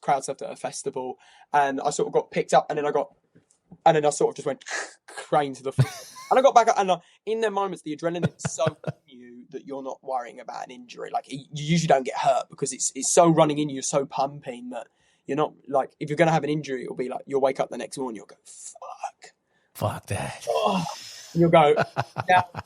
crowd surfed at a festival, and I sort of got picked up, and then I sort of just went crane to the floor, and I got back up, and in their moments the adrenaline is so in you that you're not worrying about an injury. Like, you usually don't get hurt because it's so running in you, so pumping, that you're not like, if you're going to have an injury, it'll be like you'll wake up the next morning, you'll go fuck that, and you'll go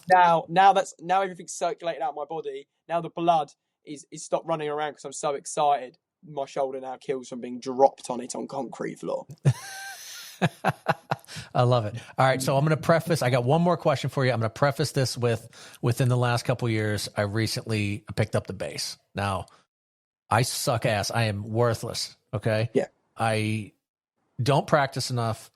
now everything's circulated out of my body, now the blood is stopped running around because I'm so excited. My shoulder now kills from being dropped on it on concrete floor. I love it. All right, so I'm going to preface. I got one more question for you. I'm going to preface this with, within the last couple of years, I recently picked up the bass. Now, I suck ass. I am worthless. Okay. Yeah. I don't practice enough.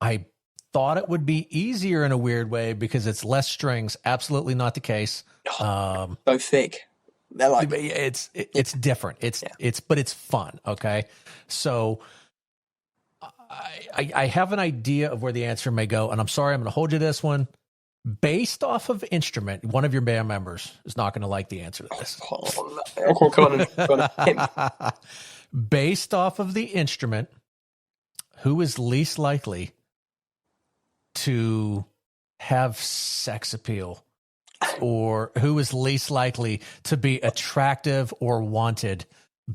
I thought it would be easier in a weird way because it's less strings. Absolutely not the case. So thick. They're like, it's different. But it's fun. Okay. So I have an idea of where the answer may go, and I'm sorry, I'm going to hold you to this one. Based off of instrument, one of your band members is not going to like the answer to this. Based off of the instrument, who is least likely to have sex appeal? Or who is least likely to be attractive or wanted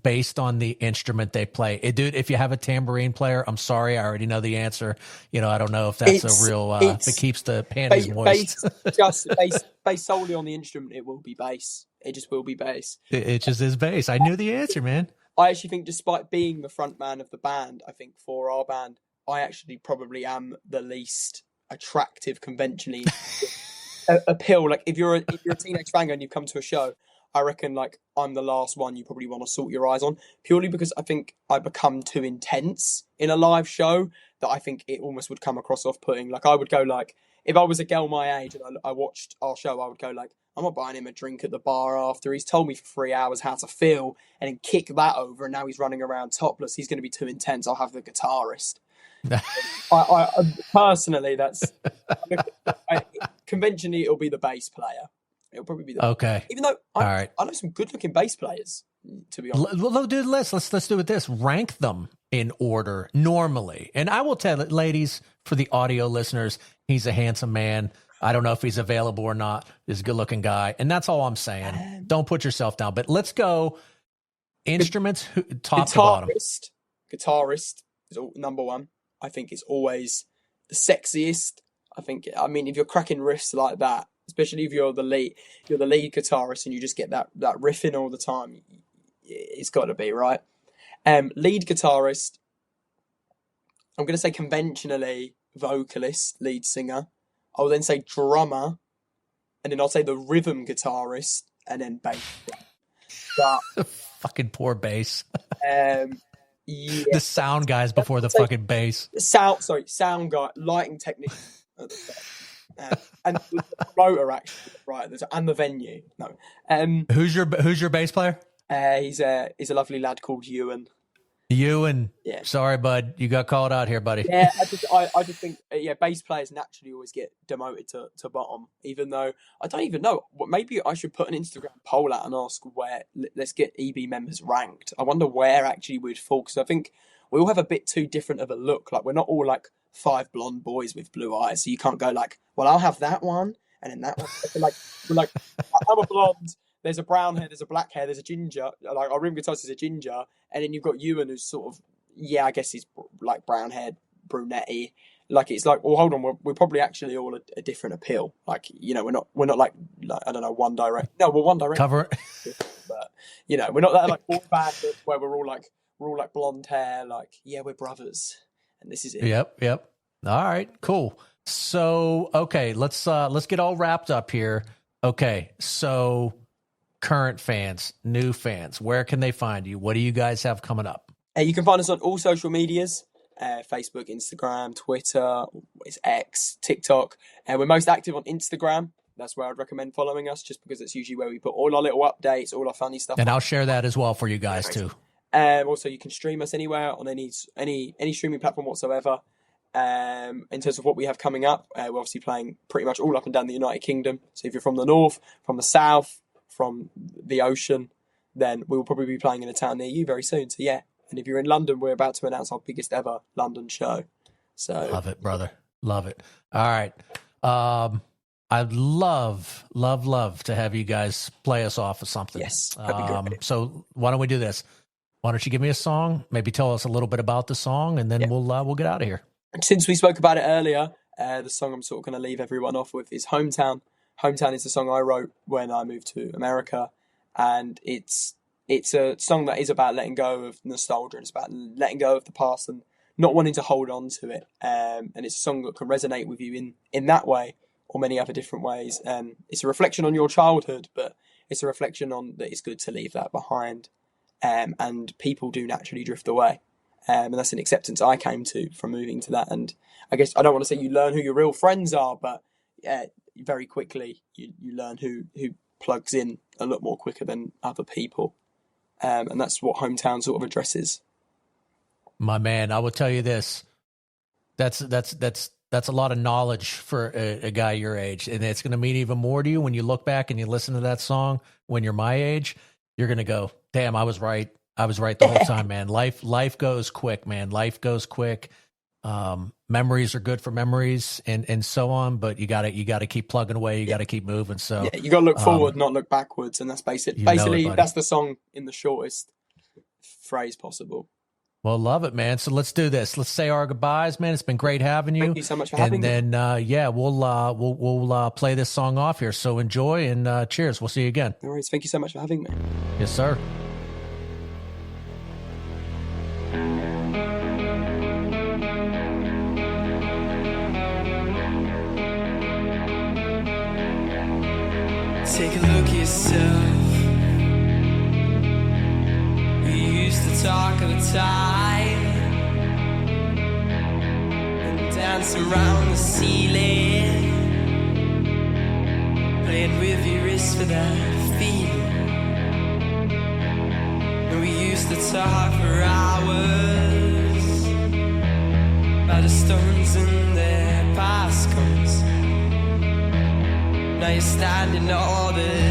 based on the instrument they play? Dude, if you have a tambourine player, I'm sorry, I already know the answer. You know, I don't know if that's a real that keeps the panties moist. Based solely on the instrument, it will be bass. It just will be bass. It just is bass. I knew the answer, man. I actually think, despite being the front man of the band, I think for our band, I actually probably am the least attractive conventionally. Appeal. Like, if you're a teenage banger and you come to a show, I reckon like I'm the last one you probably want to sort your eyes on, purely because I think I become too intense in a live show that I think it almost would come across off-putting. Like I would go like, if I was a girl my age and I watched our show, I would go like, I'm not buying him a drink at the bar after he's told me for 3 hours how to feel, and then kick that over, and now he's running around topless. He's going to be too intense. I'll have the guitarist. I personally, conventionally it'll be the bass player. It'll probably be the okay. Even though All right. I know some good-looking bass players, to be honest. Well, dude, let's do it this. Rank them in order normally. And I will tell it, ladies, for the audio listeners, he's a handsome man. I don't know if he's available or not. He's a good-looking guy. And that's all I'm saying. Don't put yourself down. But let's go instruments, top to bottom. Guitarist is number one. I think it's always the sexiest. I mean, if you're cracking riffs like that, especially if you're the lead guitarist and you just get that riffing all the time, it's got to be right. Lead guitarist, I'm going to say conventionally vocalist, lead singer. I'll then say drummer, and then I'll say the rhythm guitarist, and then bass. But fucking poor bass. Yeah. The sound guys before the fucking bass. Sound guy, lighting technician. And the promoter actually, right? And the venue. No. Who's your bass player? He's a lovely lad called Ewan. Ewan. Yeah. Sorry, bud. You got called out here, buddy. Yeah, I just think bass players naturally always get demoted to bottom, even though I don't even know. Maybe I should put an Instagram poll out and ask where. Let's get EB members ranked. I wonder where actually we'd fall, because I think we all have a bit too different of a look. Like we're not all like 5 blonde boys with blue eyes, so you can't go like, well, I'll have that one and then that one. We're like I'm a blonde. There's a brown hair, there's a black hair, there's a ginger. Like our rhythm guitarist is a ginger, and then you've got Ewan, who's sort of, I guess he's like brown haired, brunette-y. Like it's like, well, hold on, we're probably actually all a different appeal. Like we're not like I don't know, One Direction. No, we're One Direction. Cover. But we're not that like boy band where we're all like blonde hair. Like we're brothers, and this is it. Yep. All right, cool. So okay, let's get all wrapped up here. Okay, so current fans, new fans, where can they find you? What do you guys have coming up? You can find us on all social medias, Facebook, Instagram, Twitter, it's X, TikTok. We're most active on Instagram. That's where I'd recommend following us, just because it's usually where we put all our little updates, all our funny stuff. And I'll share that as well for you guys too. Also, you can stream us anywhere on any streaming platform whatsoever. In terms of what we have coming up, we're obviously playing pretty much all up and down the United Kingdom. So if you're from the north, from the south, from the ocean, then we will probably be playing in a town near you very soon. So yeah, and if you're in London, we're about to announce our biggest ever London show. So love it, brother, love it. All right, I'd love to have you guys play us off of something. Yes, that'd be great. So why don't we do this? Why don't you give me a song? Maybe tell us a little bit about the song, and then we'll get out of here. Since we spoke about it earlier, the song I'm sort of going to leave everyone off with is Hometown. Hometown is the song I wrote when I moved to America, and it's a song that is about letting go of nostalgia, and it's about letting go of the past and not wanting to hold on to it. And it's a song that can resonate with you in that way or many other different ways. It's a reflection on your childhood, but it's a reflection on that it's good to leave that behind. And people do naturally drift away. And that's an acceptance I came to from moving to that. And I guess I don't want to say you learn who your real friends are, but very quickly you learn who plugs in a lot more quicker than other people. And that's what Hometown sort of addresses. My man, I will tell you this. That's a lot of knowledge for a guy your age. And it's going to mean even more to you when you look back and you listen to that song when you're my age. You're going to go, damn, I was right. I was right the whole time, man. Life goes quick, man. Life goes quick. Memories are good for memories and so on, but you gotta keep plugging away. You gotta keep moving. So you gotta look forward, not look backwards. And that's basically that's the song in the shortest phrase possible. Well, love it, man. So let's do this. Let's say our goodbyes, man. It's been great having you. Thank you so much for having me. And then we'll play this song off here. So enjoy and cheers. We'll see you again. No worries. Thank you so much for having me. Yes, sir. Take a look at yourself. used to talk of the time and dancing around the ceiling, playing with your wrist for that feeling. And we used to talk for hours about the stones and their past comes. Now you're standing all the